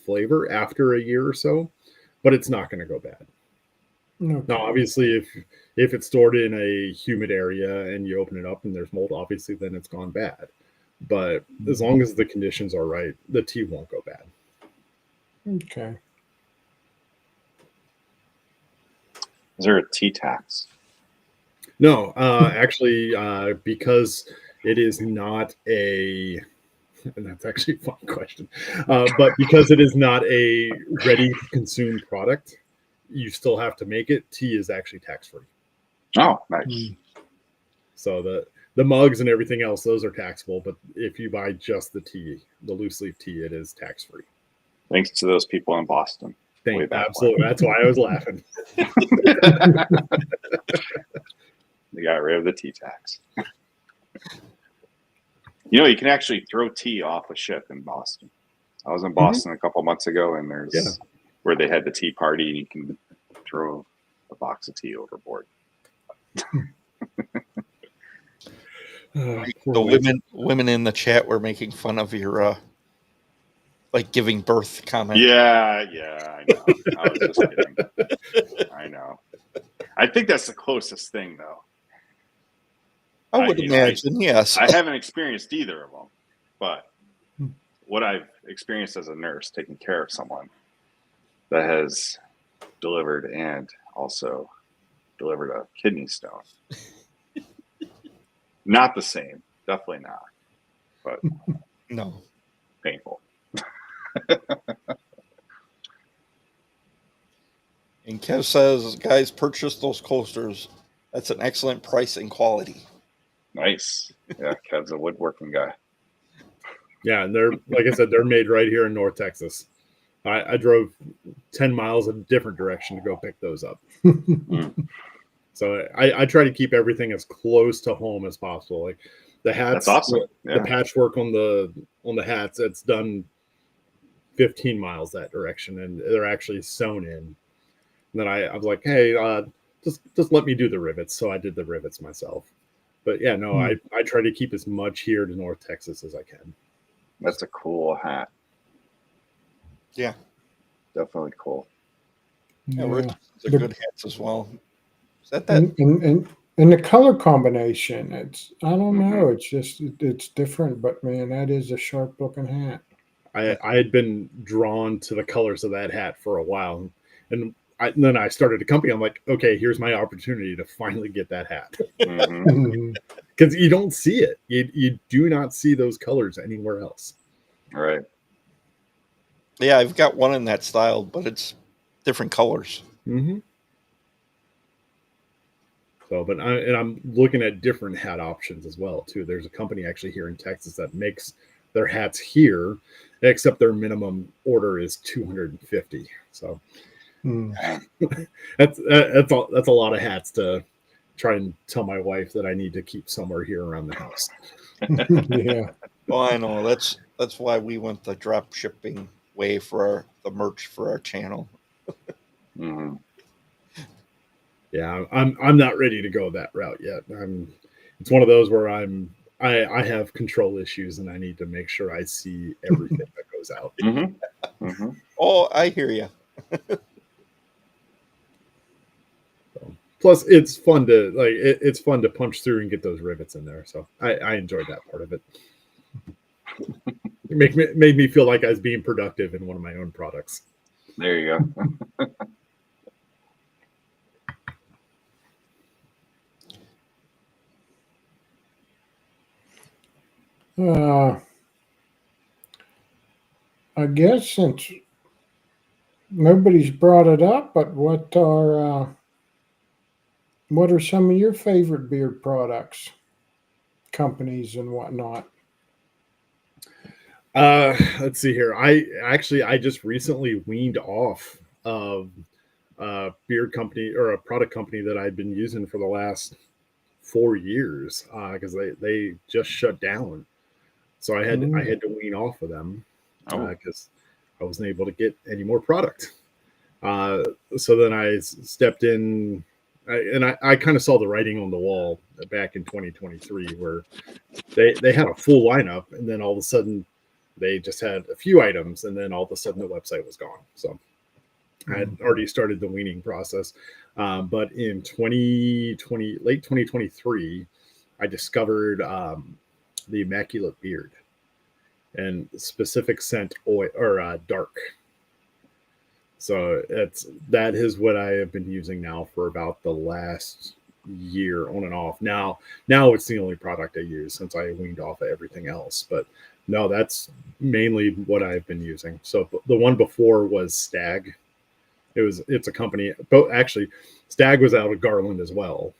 flavor after a year or so, but it's not going to go bad. Okay. Now, obviously, if it's stored in a humid area and you open it up and there's mold, obviously then it's gone bad. But as long as the conditions are right, the tea won't go bad. Okay. Is there a tea tax? No, actually, because it is not a, and that's actually a fun question, but because it is not a ready to consume product, you still have to make it. Tea is actually tax-free. Oh, nice. So the mugs and everything else, those are taxable, but if you buy just the tea, the loose leaf tea, it is tax-free. Thanks to those people in Boston. Absolutely. That's why I was laughing. They got rid of the tea tax. You can actually throw tea off a ship in Boston. I was in Boston a couple months ago, and there's where they had the tea party, and you can throw a box of tea overboard. The women in the chat were making fun of your like giving birth comment. Yeah, I know. I was just kidding. I know. I think that's the closest thing, though. I would imagine, yes. I haven't experienced either of them, but what I've experienced as a nurse taking care of someone that has delivered and also delivered a kidney stone. Not the same. Definitely not. But No. Painful. And Kev says, guys, purchase those coasters. That's an excellent price and quality. Nice. Yeah, Kev's a woodworking guy. Yeah, and they're, like I said, they're made right here in North Texas. I drove 10 miles in a different direction to go pick those up. So I try to keep everything as close to home as possible. Like the hats, That's awesome. The patchwork on the hats, it's done 15 miles that direction, and they're actually sewn in. And then I was like, hey, just let me do the rivets. So I did the rivets myself. But yeah, no, I try to keep as much here to North Texas as I can. That's a cool hat. Yeah. Definitely cool. Yeah, Rich, the good hats as well. Is that? And the color combination, it's, I don't know, it's just, it's different, but man, that is a sharp looking hat. I had been drawn to the colors of that hat for a while. And then I started a company. I'm like, okay, here's my opportunity to finally get that hat. Because you don't see it. You do not see those colors anywhere else. Right. Yeah, I've got one in that style, but it's different colors. Mm-hmm. So, but I'm looking at different hat options as well too. There's a company actually here in Texas that makes their hats here, except their minimum order is 250. So that's a lot of hats to try and tell my wife that I need to keep somewhere here around the house. Yeah. Well, I know that's why we went the drop shipping way for the merch for our channel. Mm-hmm. Yeah, I'm not ready to go that route yet. It's one of those where I have control issues and I need to make sure I see everything that goes out. Mm-hmm. Mm-hmm. Oh, I hear you. Plus, it's fun to it's fun to punch through and get those rivets in there. So I enjoyed that part of it. It made me feel like I was being productive in one of my own products. There you go. I guess since nobody's brought it up, but what are some of your favorite beard products, companies, and whatnot? Let's see here. I just recently weaned off of a beard company or a product company that I'd been using for the last 4 years because they just shut down. So I had to wean off of them because I wasn't able to get any more product. So then I stepped in, and I kind of saw the writing on the wall back in 2023 where they had a full lineup, and then all of a sudden they just had a few items, and then all of a sudden the website was gone. So I had already started the weaning process. But in late 2023, I discovered the Immaculate Beard and specific scent oil or dark. So that is what I have been using now for about the last year on and off. Now it's the only product I use since I weaned off of everything else. But no, that's mainly what I've been using. So the one before was Stag. It's a company, but actually Stag was out of Garland as well.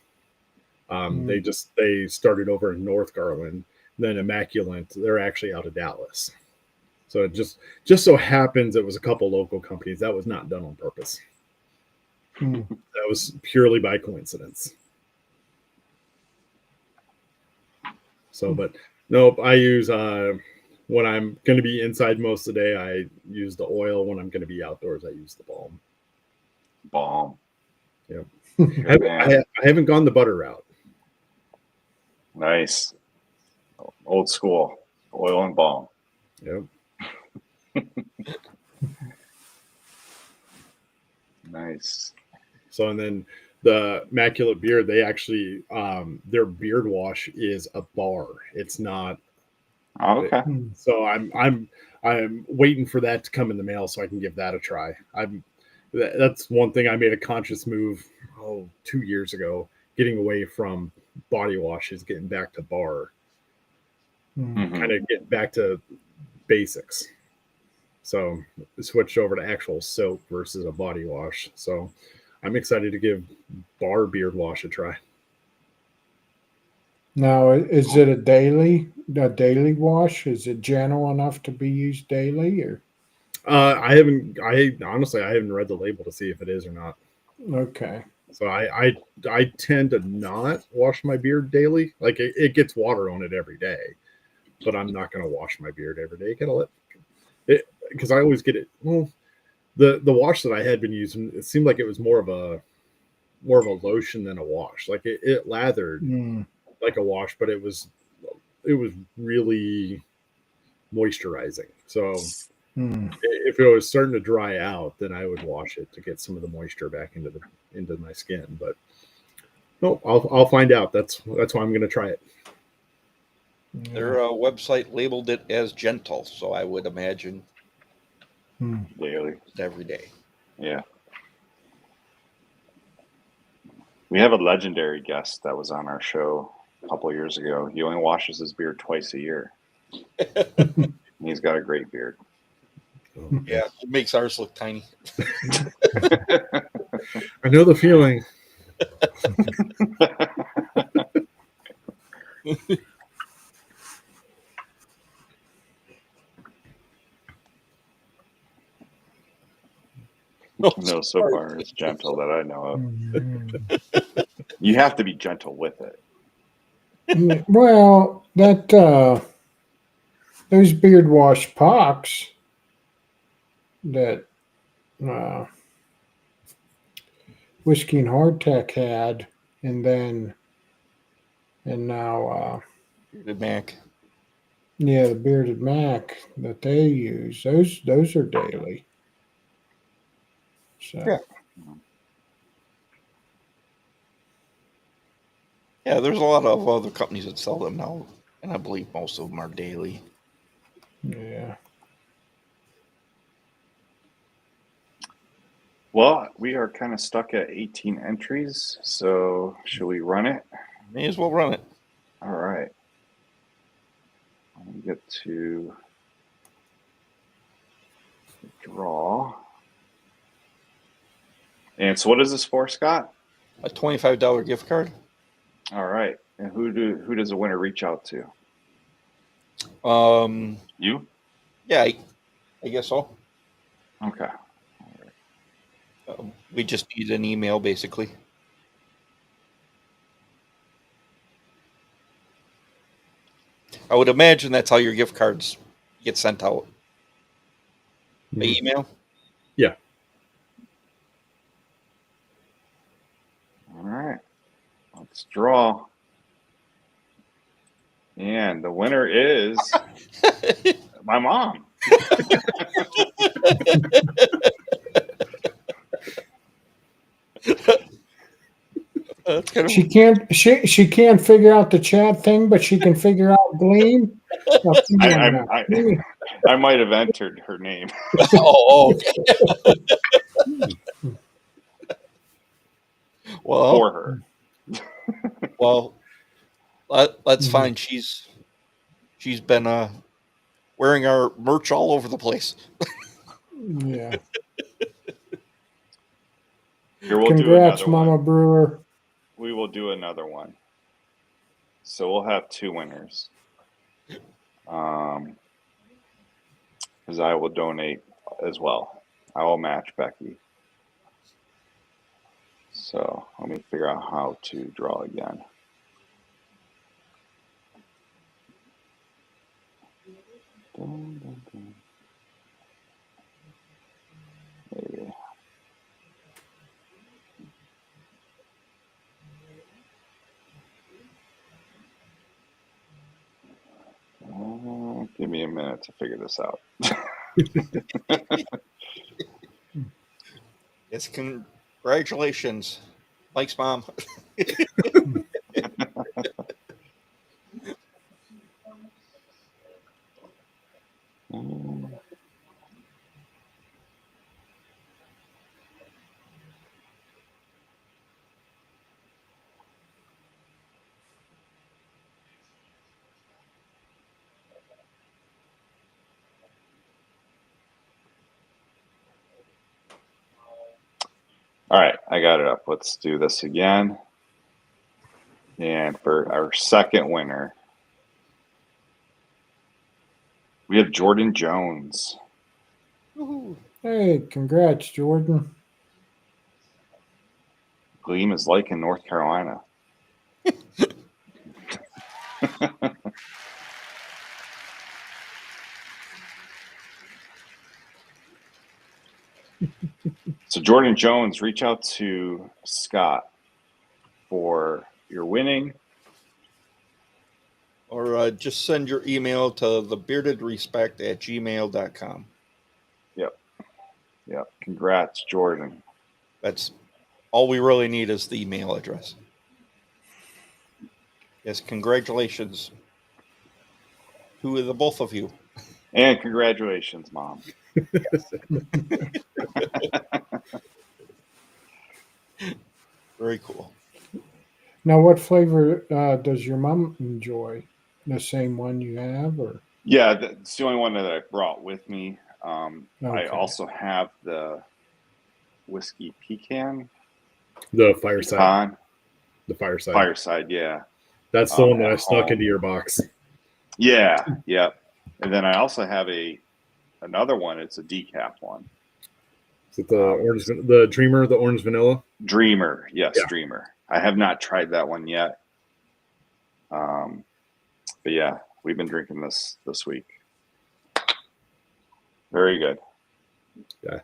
They started over in North Garland. Then Immaculate, they're actually out of Dallas. So it just so happens it was a couple local companies. That was not done on purpose. That was purely by coincidence. So, but nope, I use when I'm going to be inside most of the day, I use the oil. When I'm going to be outdoors, I use the balm. Balm. Yep. I haven't gone the butter route. Nice. Old school. Oil and balm. Yep. Nice. So, and then the Immaculate Beard, they actually, their beard wash is a bar. It's not. Oh, okay. So I'm waiting for that to come in the mail so I can give that a try. That's one thing I made a conscious move 2 years ago, getting away from body washes, getting back to bar, kind of getting back to basics. So I switched over to actual soap versus a body wash. So I'm excited to give bar beard wash a try. Now, is it a daily wash? Is it gentle enough to be used daily, or? I honestly haven't read the label to see if it is or not. Okay. So I tend to not wash my beard daily. Like it gets water on it every day, but I'm not going to wash my beard every day. Gotta let it, because I always get it. Well, the wash that I had been using, it seemed like it was more of a lotion than a wash. Like it lathered like a wash, but it was really moisturizing. So if it was starting to dry out, then I would wash it to get some of the moisture back into my skin. But no, I'll find out. That's why I'm going to try it. Their website labeled it as gentle, so I would imagine Daily. every day. Yeah. We have a legendary guest that was on our show a couple of years ago. He only washes his beard twice a year. He's got a great beard. Yeah, it makes ours look tiny. I know the feeling. No, so far it's gentle that I know of. You have to be gentle with it. Well, that those beard wash packs that Whiskey and Hardtack had, and now Bearded Mac. Yeah, the Bearded Mac that they use, those are daily. So Yeah. Yeah, there's a lot of other companies that sell them now, and I believe most of them are daily. yeah. Well, we are kind of stuck at 18 entries, so should we run it? May as well run it. All right. Let me get to draw. And so what is this for, Scott? A $25 gift card. All right. And who does the winner reach out to? You? Yeah, I guess so. Okay. We just need an email, basically. I would imagine that's how your gift cards get sent out. By email? Yeah. All right. Let's draw. And the winner is my mom. That's kind of... She can't figure out the chat thing, but she can figure out Gleam. I might have entered her name. okay. Well, for her. Well, that's fine. She's been wearing our merch all over the place. Yeah. Here, we'll Congrats, do Mama one. Brewer. We will do another one. So we'll have two winners. Because I will donate as well. I will match Becky. So let me figure out how to draw again. Maybe. Give me a minute to figure this out. Yes, congratulations, Mike's mom. All right, I got it up. Let's do this again. And for our second winner, we have Jordan Jones. Hey, congrats, Jordan. Gleam is like in North Carolina. So Jordan Jones, reach out to Scott for your winning. Or just send your email to thebeardedrespect@gmail.com. Yep. Congrats, Jordan. That's all we really need is the email address. Yes, congratulations to the both of you. And congratulations, Mom. Very cool. Now, what flavor does your mom enjoy? The same one you have, or? Yeah, that's the only one that I brought with me. I Okay. also have the whiskey pecan. The fireside. Pecan. The fireside. Fireside, yeah. That's the one that at I snuck home. into your box. Yeah, yep. And then I also have another one. It's a decaf one. Is it the Dreamer, the orange vanilla? Dreamer, yes, Yeah. Dreamer. I have not tried that one yet. But yeah, we've been drinking this week. Very good. Yeah.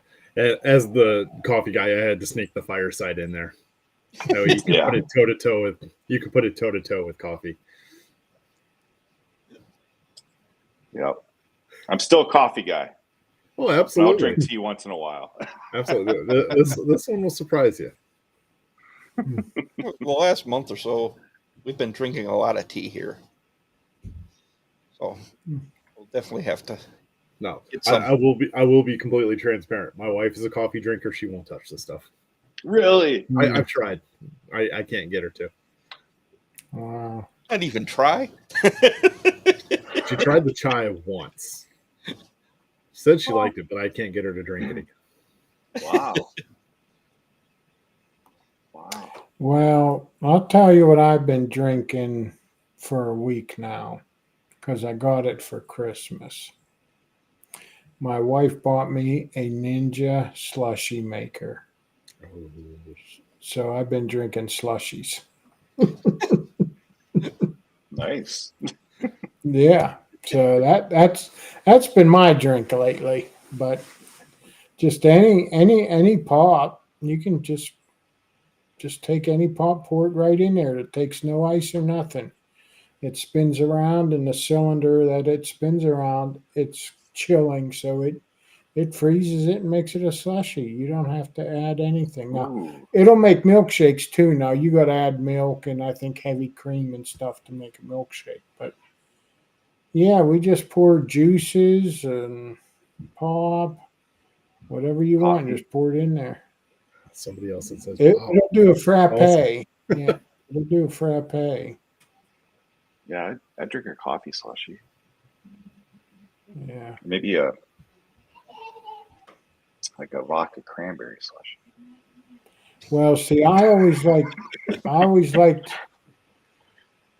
As the coffee guy, I had to sneak the fireside in there. So you can put it toe to toe with. You can put it toe to toe with coffee. Yep. I'm still a coffee guy. Oh, But absolutely. I'll drink tea once in a while. Absolutely. This one will surprise you. The last month or so, we've been drinking a lot of tea here. So we'll definitely have to. No, get some. I will be completely transparent. My wife is a coffee drinker. She won't touch this stuff. Really? I've tried. I can't get her to. Wow. Not even try. She tried the chai once. Said she liked it, but I can't get her to drink it again. Wow. Wow. Well, I'll tell you what I've been drinking for a week now, because I got it for Christmas. My wife bought me a Ninja slushy maker. So I've been drinking slushies. Nice. Yeah. So that's been my drink lately. But just any pop, you can just take any pop, pour it right in there. It takes no ice or nothing. It spins around, and the cylinder that it spins around, it's chilling, so it freezes it and makes it a slushy. You don't have to add anything. Now, Ooh. it'll make milkshakes too. Now you got to add milk and I think heavy cream and stuff to make a milkshake. But yeah, we just pour juices and pop, whatever you want, Coffee. just pour it in there. Somebody else that says It'll do a frappe. Awesome. Yeah, it'll do a frappe. Yeah, I drink a coffee slushy. Yeah. Maybe like a vodka cranberry slushy. Well, see, I always liked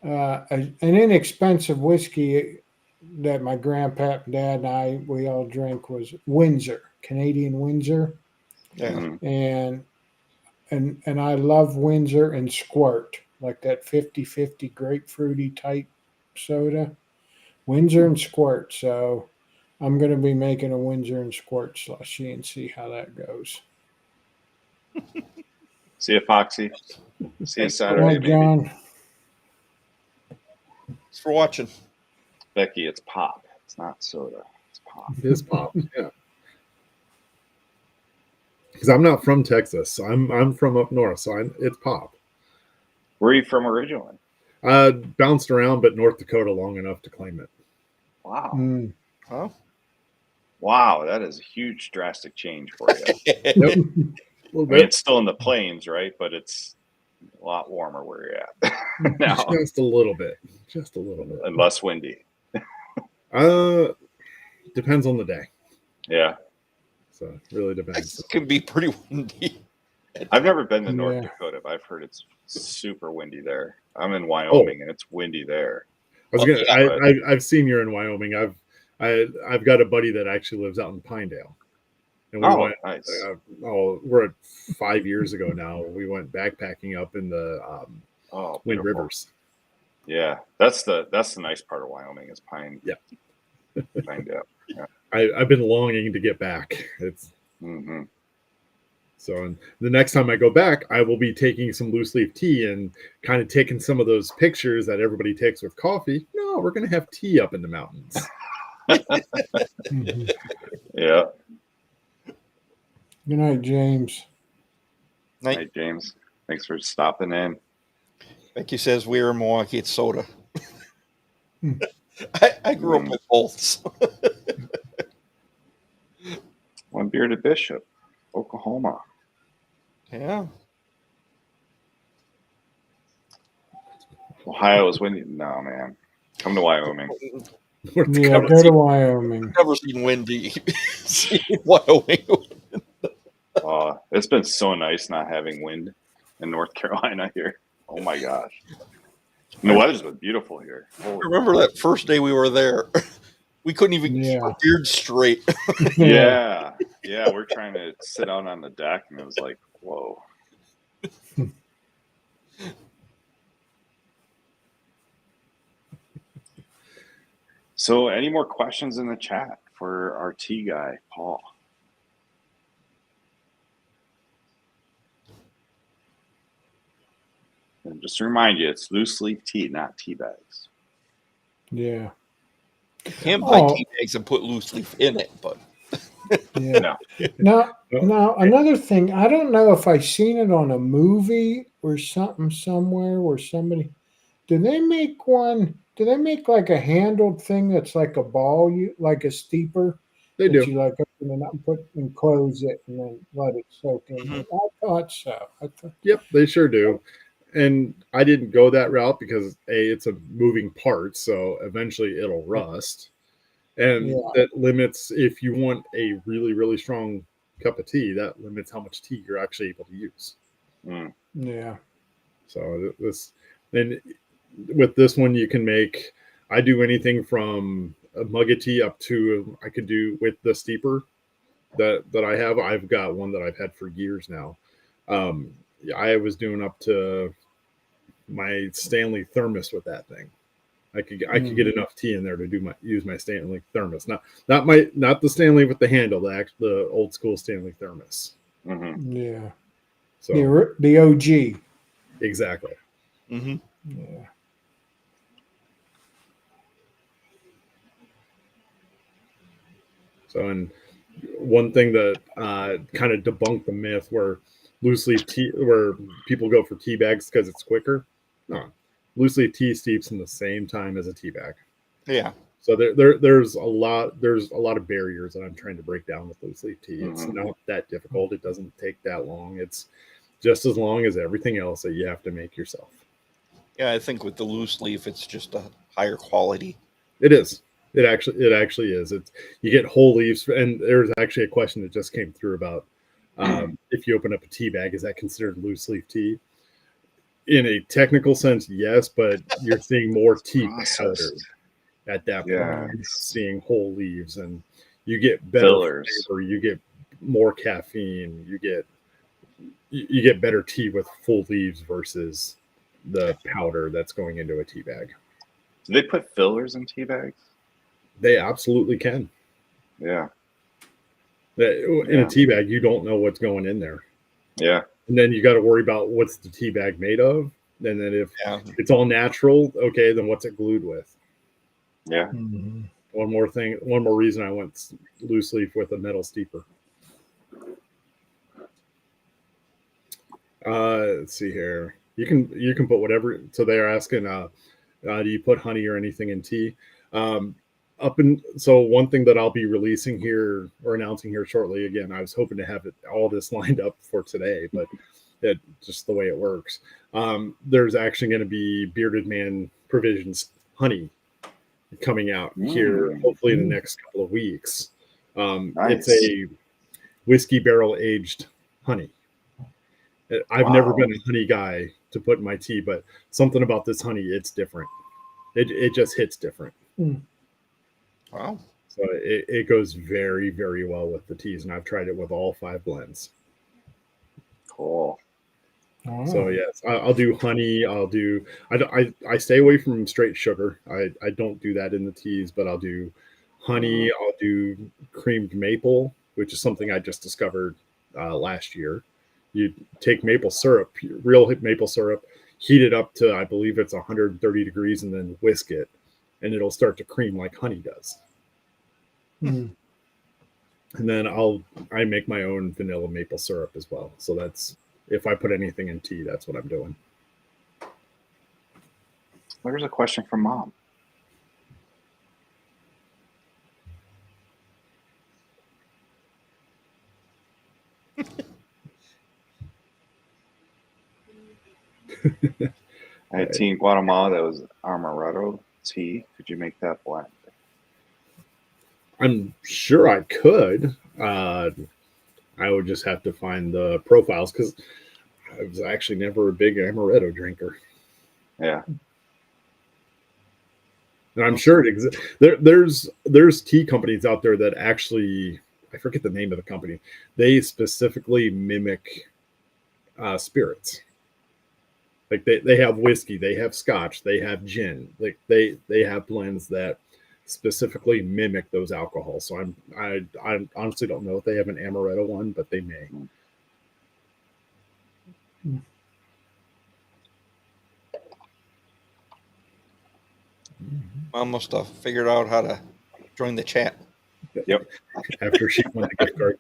an inexpensive whiskey that my grandpa, dad, and we all drank was Windsor, Canadian Windsor, Yeah. Mhm. and I love Windsor and Squirt, like that 50-50 grapefruity type soda, Windsor and Squirt. So I'm going to be making a Windsor and Squirt slushy and see how that goes. See you, Foxy. See you Thanks Saturday, Hi, maybe. John. Thanks for watching. Becky, it's pop. It's not soda. It's pop. It is pop. Yeah. Because I'm not from Texas, so I'm from up north, so it's pop. Where are you from originally? Bounced around, but North Dakota long enough to claim it. Wow. Huh? Wow, that is a huge drastic change for you. Yep. A little I mean, bit. it's still in the plains, right? But it's a lot warmer where you're at now. Just a little bit. Just a little bit. And less windy. Depends on the day. Yeah. So it really depends. It can be pretty windy. I've never been to North Dakota, but I've heard it's super windy there. I'm in Oh. Wyoming and it's windy there. I've seen you're in Wyoming. I've got a buddy that actually lives out in Pinedale. And we went, nice. We're at 5 years ago now. We went backpacking up in the Wind beautiful. Rivers. Yeah, that's the nice part of Wyoming is Pine. Yeah. Pinedale. Yeah. I've been longing to get back. It's so, and the next time I go back, I will be taking some loose leaf tea and kind of taking some of those pictures that everybody takes with coffee. No, we're going to have tea up in the mountains. Yeah. Good night, James. Night, James. Thanks for stopping in. Becky says we're in Milwaukee. It's soda. I grew up with both. One Bearded Bishop, Oklahoma. Yeah. Ohio is windy. No, man. Come to Wyoming. Yeah, go to Wyoming. Never seen windy. Wyoming. It's been so nice not having wind in North Carolina here. Oh my gosh. And the weather's been beautiful here. I remember that first day we were there. We couldn't even keep our beard straight. Yeah. Yeah, we're trying to sit out on the deck, and it was like, whoa. So, any more questions in the chat for our tea guy, Paul? And just to remind you, it's loose leaf tea, not tea bags. Yeah. You can buy tea bags and put loose leaf in it, but yeah. Now, another thing, I don't know if I seen it on a movie or something somewhere where somebody do they make like a handled thing that's like a ball, like a steeper? They do. You like open it up and close it and then let it soak in. I thought so. Yep, they sure do. And I didn't go that route because it's a moving part, so eventually it'll rust. And that limits, if you want a really, really strong cup of tea, that limits how much tea you're actually able to use. Yeah. So with this one, you can make, I do anything from a mug of tea up to, I could do with the steeper that I have. I've got one that I've had for years now. I was doing up to my Stanley thermos with that thing. I could get enough tea in there to use my Stanley thermos. Not the Stanley with the handle, the old school Stanley thermos. Yeah. So the OG. Exactly. Yeah. So, and one thing that kind of debunked the myth where loose leaf tea, where people go for tea bags because it's quicker. No, loose leaf tea steeps in the same time as a tea bag. Yeah. So there's a lot of barriers that I'm trying to break down with loose leaf tea. It's not that difficult. It doesn't take that long. It's just as long as everything else that you have to make yourself. Yeah, I think with the loose leaf, it's just a higher quality. It is. It actually is. You get whole leaves, and there's actually a question that just came through about if you open up a tea bag, is that considered loose leaf tea? In a technical sense, yes, but you're seeing more tea powder at that point. You're seeing whole leaves, and you get better fillers. Flavor, you get more caffeine, you get better tea with full leaves versus the powder that's going into a tea bag. Do they put fillers in tea bags? They absolutely can. Yeah. In a tea bag, you don't know what's going in there. Yeah. And then you got to worry about what's the tea bag made of. And then if it's all natural, okay, then what's it glued with? Yeah. One more thing, one more reason I went loose leaf with a metal steeper. Let's see here. You can put whatever. So they're asking, do you put honey or anything in tea? So one thing that I'll be releasing here or announcing here shortly. Again, I was hoping to have all this lined up for today, but it just the way it works. There's actually going to be Bearded Man Provisions honey coming out here, hopefully in the next couple of weeks. Nice. It's a whiskey barrel aged honey. I've never been a honey guy to put in my tea, but something about this honey, it's different. It just hits different. Wow. So it goes very, very well with the teas, and I've tried it with all 5 blends. Cool. So yes, I'll do honey. I stay away from straight sugar. I don't do that in the teas, but I'll do honey. I'll do creamed maple, which is something I just discovered last year. You take maple syrup, real maple syrup, heat it up to, I believe it's 130 degrees, and then whisk it, and it'll start to cream like honey does. And then I make my own vanilla maple syrup as well. So that's, if I put anything in tea, that's what I'm doing. There's a question from Mom. I had tea in Guatemala that was amaretto tea. Could you make that blend? I'm sure I could. I would just have to find the profiles because I was actually never a big amaretto drinker. Yeah. And I'm sure it exists. There's tea companies out there that actually, I forget the name of the company. They specifically mimic spirits. Like they have whiskey, they have scotch, they have gin. Like they have blends that specifically mimic those alcohols. So I honestly don't know if they have an amaretto one, but they may. Mom must have figured out how to join the chat. Yep. After she won the gift card.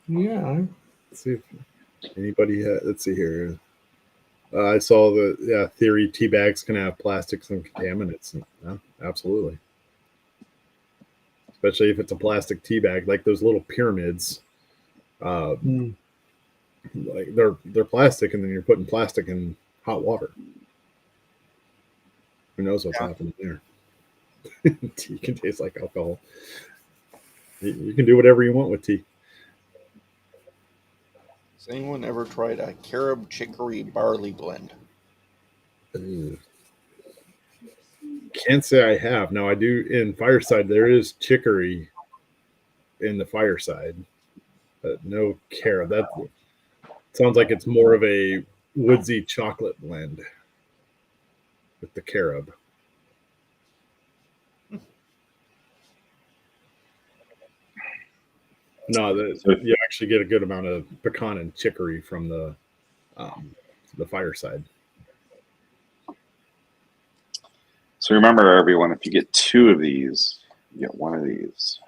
Yeah. Let's see if anybody let's see here. I saw the theory tea bags can have plastics and contaminants. Yeah, absolutely. Especially if it's a plastic tea bag, like those little pyramids. Like they're plastic, and then you're putting plastic in hot water. Who knows what's happening there? Tea can taste like alcohol. You can do whatever you want with tea. Has anyone ever tried a carob chicory barley blend? Can't say I have. Now I do in Fireside. There is chicory in the Fireside, but no carob. That sounds like it's more of a woodsy chocolate blend with the carob. No, you actually get a good amount of pecan and chicory from the Fireside. So remember, everyone, if you get 2 of these, you get 1 of these.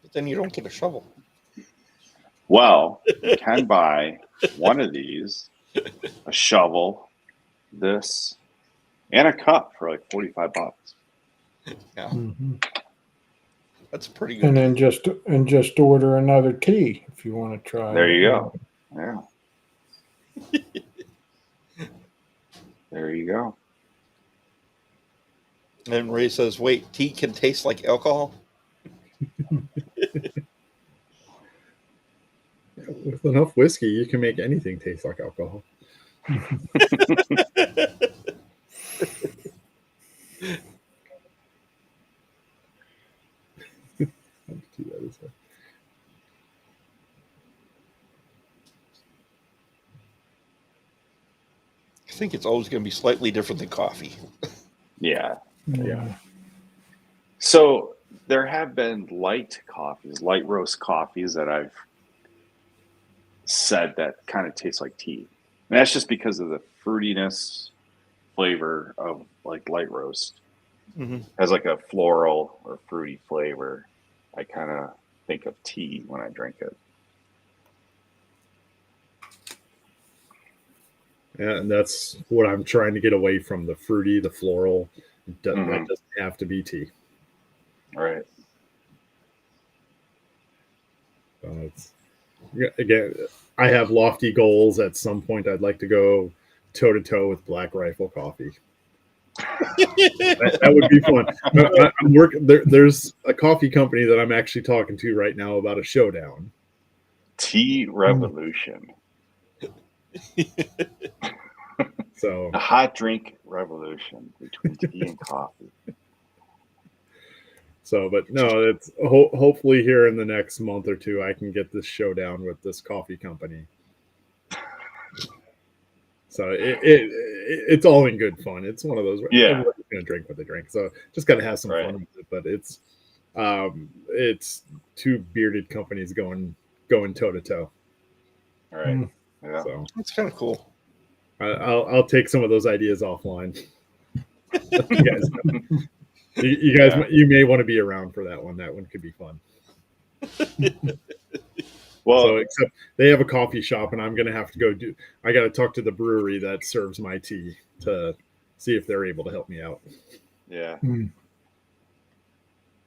But then you don't get a shovel. Well, you can buy 1 of these, a shovel, this, and a cup for like $45. Yeah. Mm-hmm. That's pretty good. And then just order another tea if you want to try. There you go. Yeah. There you go. And Ray says, wait, tea can taste like alcohol? With enough whiskey, you can make anything taste like alcohol. think it's always going to be slightly different than coffee. Yeah. Yeah. So there have been light roast coffees that I've said that kind of taste like tea. And that's just because of the fruitiness flavor of like light roast. Mm-hmm. Has like a floral or fruity flavor. I kind of think of tea when I drink it. Yeah, and that's what I'm trying to get away from, the fruity, the floral. That doesn't have to be tea. Right. Again, I have lofty goals. At some point, I'd like to go toe to toe with Black Rifle Coffee. that would be fun. I'm working. There's a coffee company that I'm actually talking to right now about a showdown. Tea revolution. So a hot drink revolution between tea and coffee. So, but no, it's hopefully here in the next month or two, I can get this showdown with this coffee company. So it's all in good fun. It's one of those where everybody's gonna drink what they drink. So just gotta have some fun with it. But it's two bearded companies going toe to toe. All right. Yeah. So that's kind of cool. I'll take some of those ideas offline. You guys know. You guys, you may want to be around for that one. That one could be fun. Well, so except they have a coffee shop, and I'm going to have to go I got to talk to the brewery that serves my tea to see if they're able to help me out. Yeah.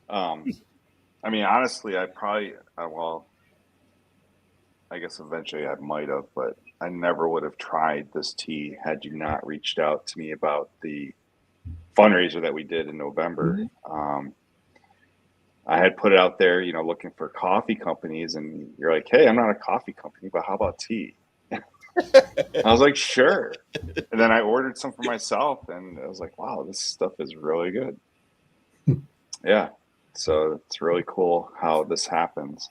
I mean, honestly, I guess eventually I might have, but I never would have tried this tea had you not reached out to me about the fundraiser that we did in November. I had put it out there, looking for coffee companies, and you're like, hey, I'm not a coffee company, but how about tea? I was like, sure. And then I ordered some for myself, and I was like, wow, this stuff is really good. Yeah. So it's really cool how this happens.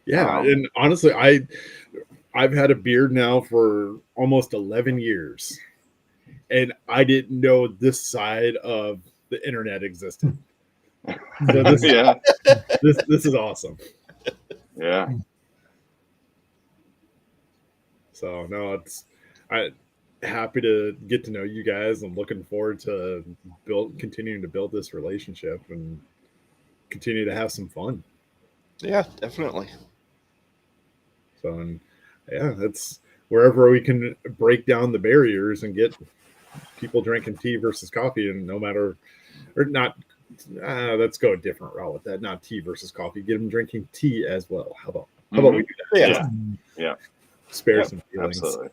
Yeah. And honestly, I've had a beard now for almost 11 years. And I didn't know this side of the internet existed. So this is awesome. Yeah. So no, I'm happy to get to know you guys. I'm looking forward to continuing to build this relationship and continue to have some fun. Yeah, definitely. So, and yeah, that's wherever we can break down the barriers and get people drinking tea versus coffee, and no matter or not, let's go a different route with that. Not tea versus coffee. Get them drinking tea as well. How about we do that? Yeah. Spare some feelings. Absolutely.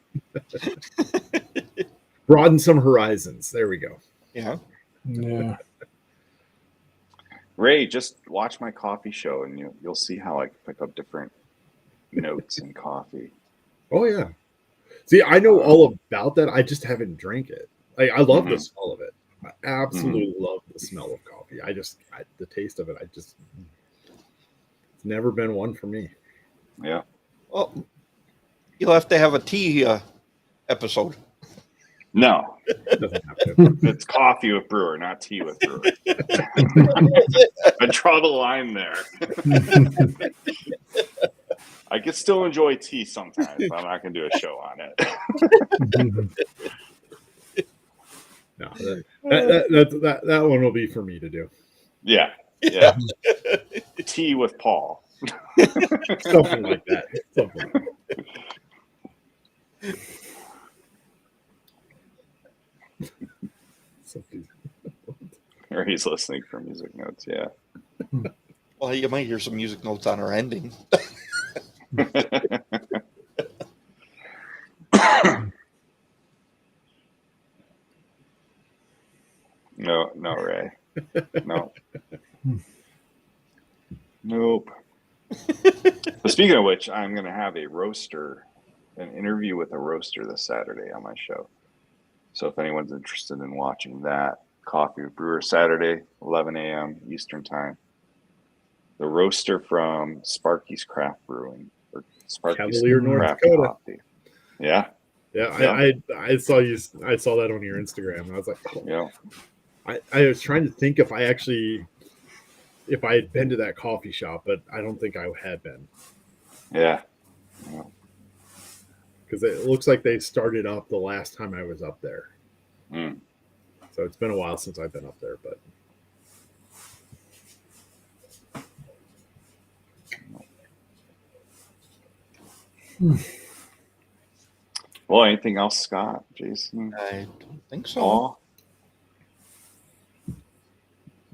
Broaden some horizons. There we go. Yeah. Yeah. Ray, just watch my coffee show, and you'll see how I pick up different notes in coffee. Oh yeah. See, I know all about that. I just haven't drank it. Like, I love the smell of it. I absolutely love the smell of coffee. The taste of it. It's never been one for me. Yeah. Well, you'll have to have a tea episode. No, doesn't have to. It's coffee with brewer, not tea with brewer. I draw the line there. I can still enjoy tea sometimes, but I'm not going to do a show on it. No, that one will be for me to do. Yeah. Tea with Paul. Something like that. Or he's listening for music notes. Yeah. Well, you might hear some music notes on our ending. No, Ray. No. Nope. But speaking of which, I'm going to have an interview with a roaster this Saturday on my show. So if anyone's interested in watching that, Coffee with Brewer Saturday, 11 a.m. Eastern Time. The roaster from Sparky's Craft Brewing, or Sparky's Cavalier, North Craft Dakota. Coffee. Yeah. Yeah, Yeah. I saw you. I saw that on your Instagram. And I was like, oh. Yeah. I was trying to think if I had been to that coffee shop, but I don't think I had been. Yeah. Because it looks like they started up the last time I was up there. Mm. So it's been a while since I've been up there, but Well, anything else, Scott, Jason, I don't think so. Paul?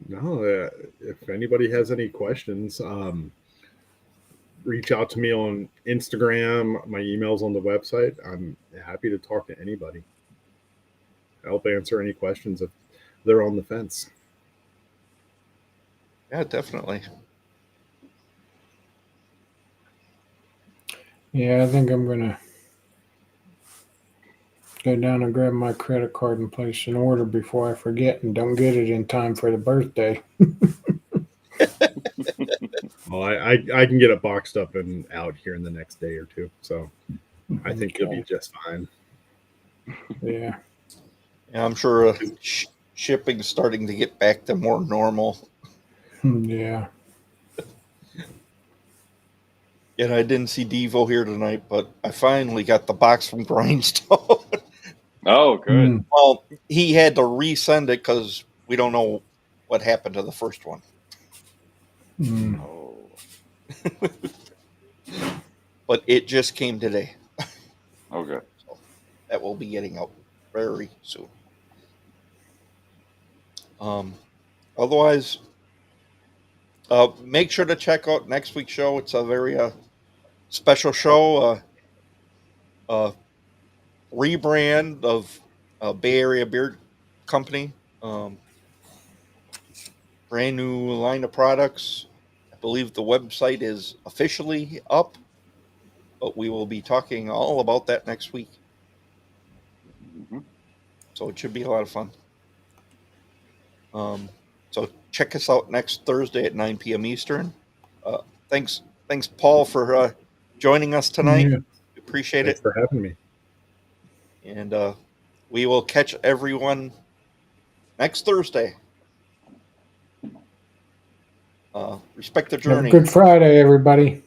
no. If anybody has any questions, reach out to me on Instagram. My email's on the website. I'm happy to talk to anybody. Help answer any questions if they're on the fence. Yeah, definitely. Yeah, I think I'm gonna go down and grab my credit card and place an order before I forget and don't get it in time for the birthday. Well, I can get it boxed up and out here in the next day or two. So I think you'll be just fine. Yeah. Yeah, I'm sure shipping's starting to get back to more normal. Yeah. And I didn't see Devo here tonight, but I finally got the box from Grindstone. Oh, good. Well, he had to resend it because we don't know what happened to the first one. Oh. But it just came today. Oh, good. So that will be getting out very soon. Otherwise, make sure to check out next week's show. It's a very special show. Rebrand of Bay Area Beer Company. Brand new line of products. I believe the website is officially up, but we will be talking all about that next week. Mm-hmm. So it should be a lot of fun. So check us out next Thursday at 9 p.m. Eastern. Thanks, Paul, for joining us tonight. Yeah. Appreciate Thanks it. for having me. And we will catch everyone next Thursday. Respect the Have a journey. good Friday, everybody.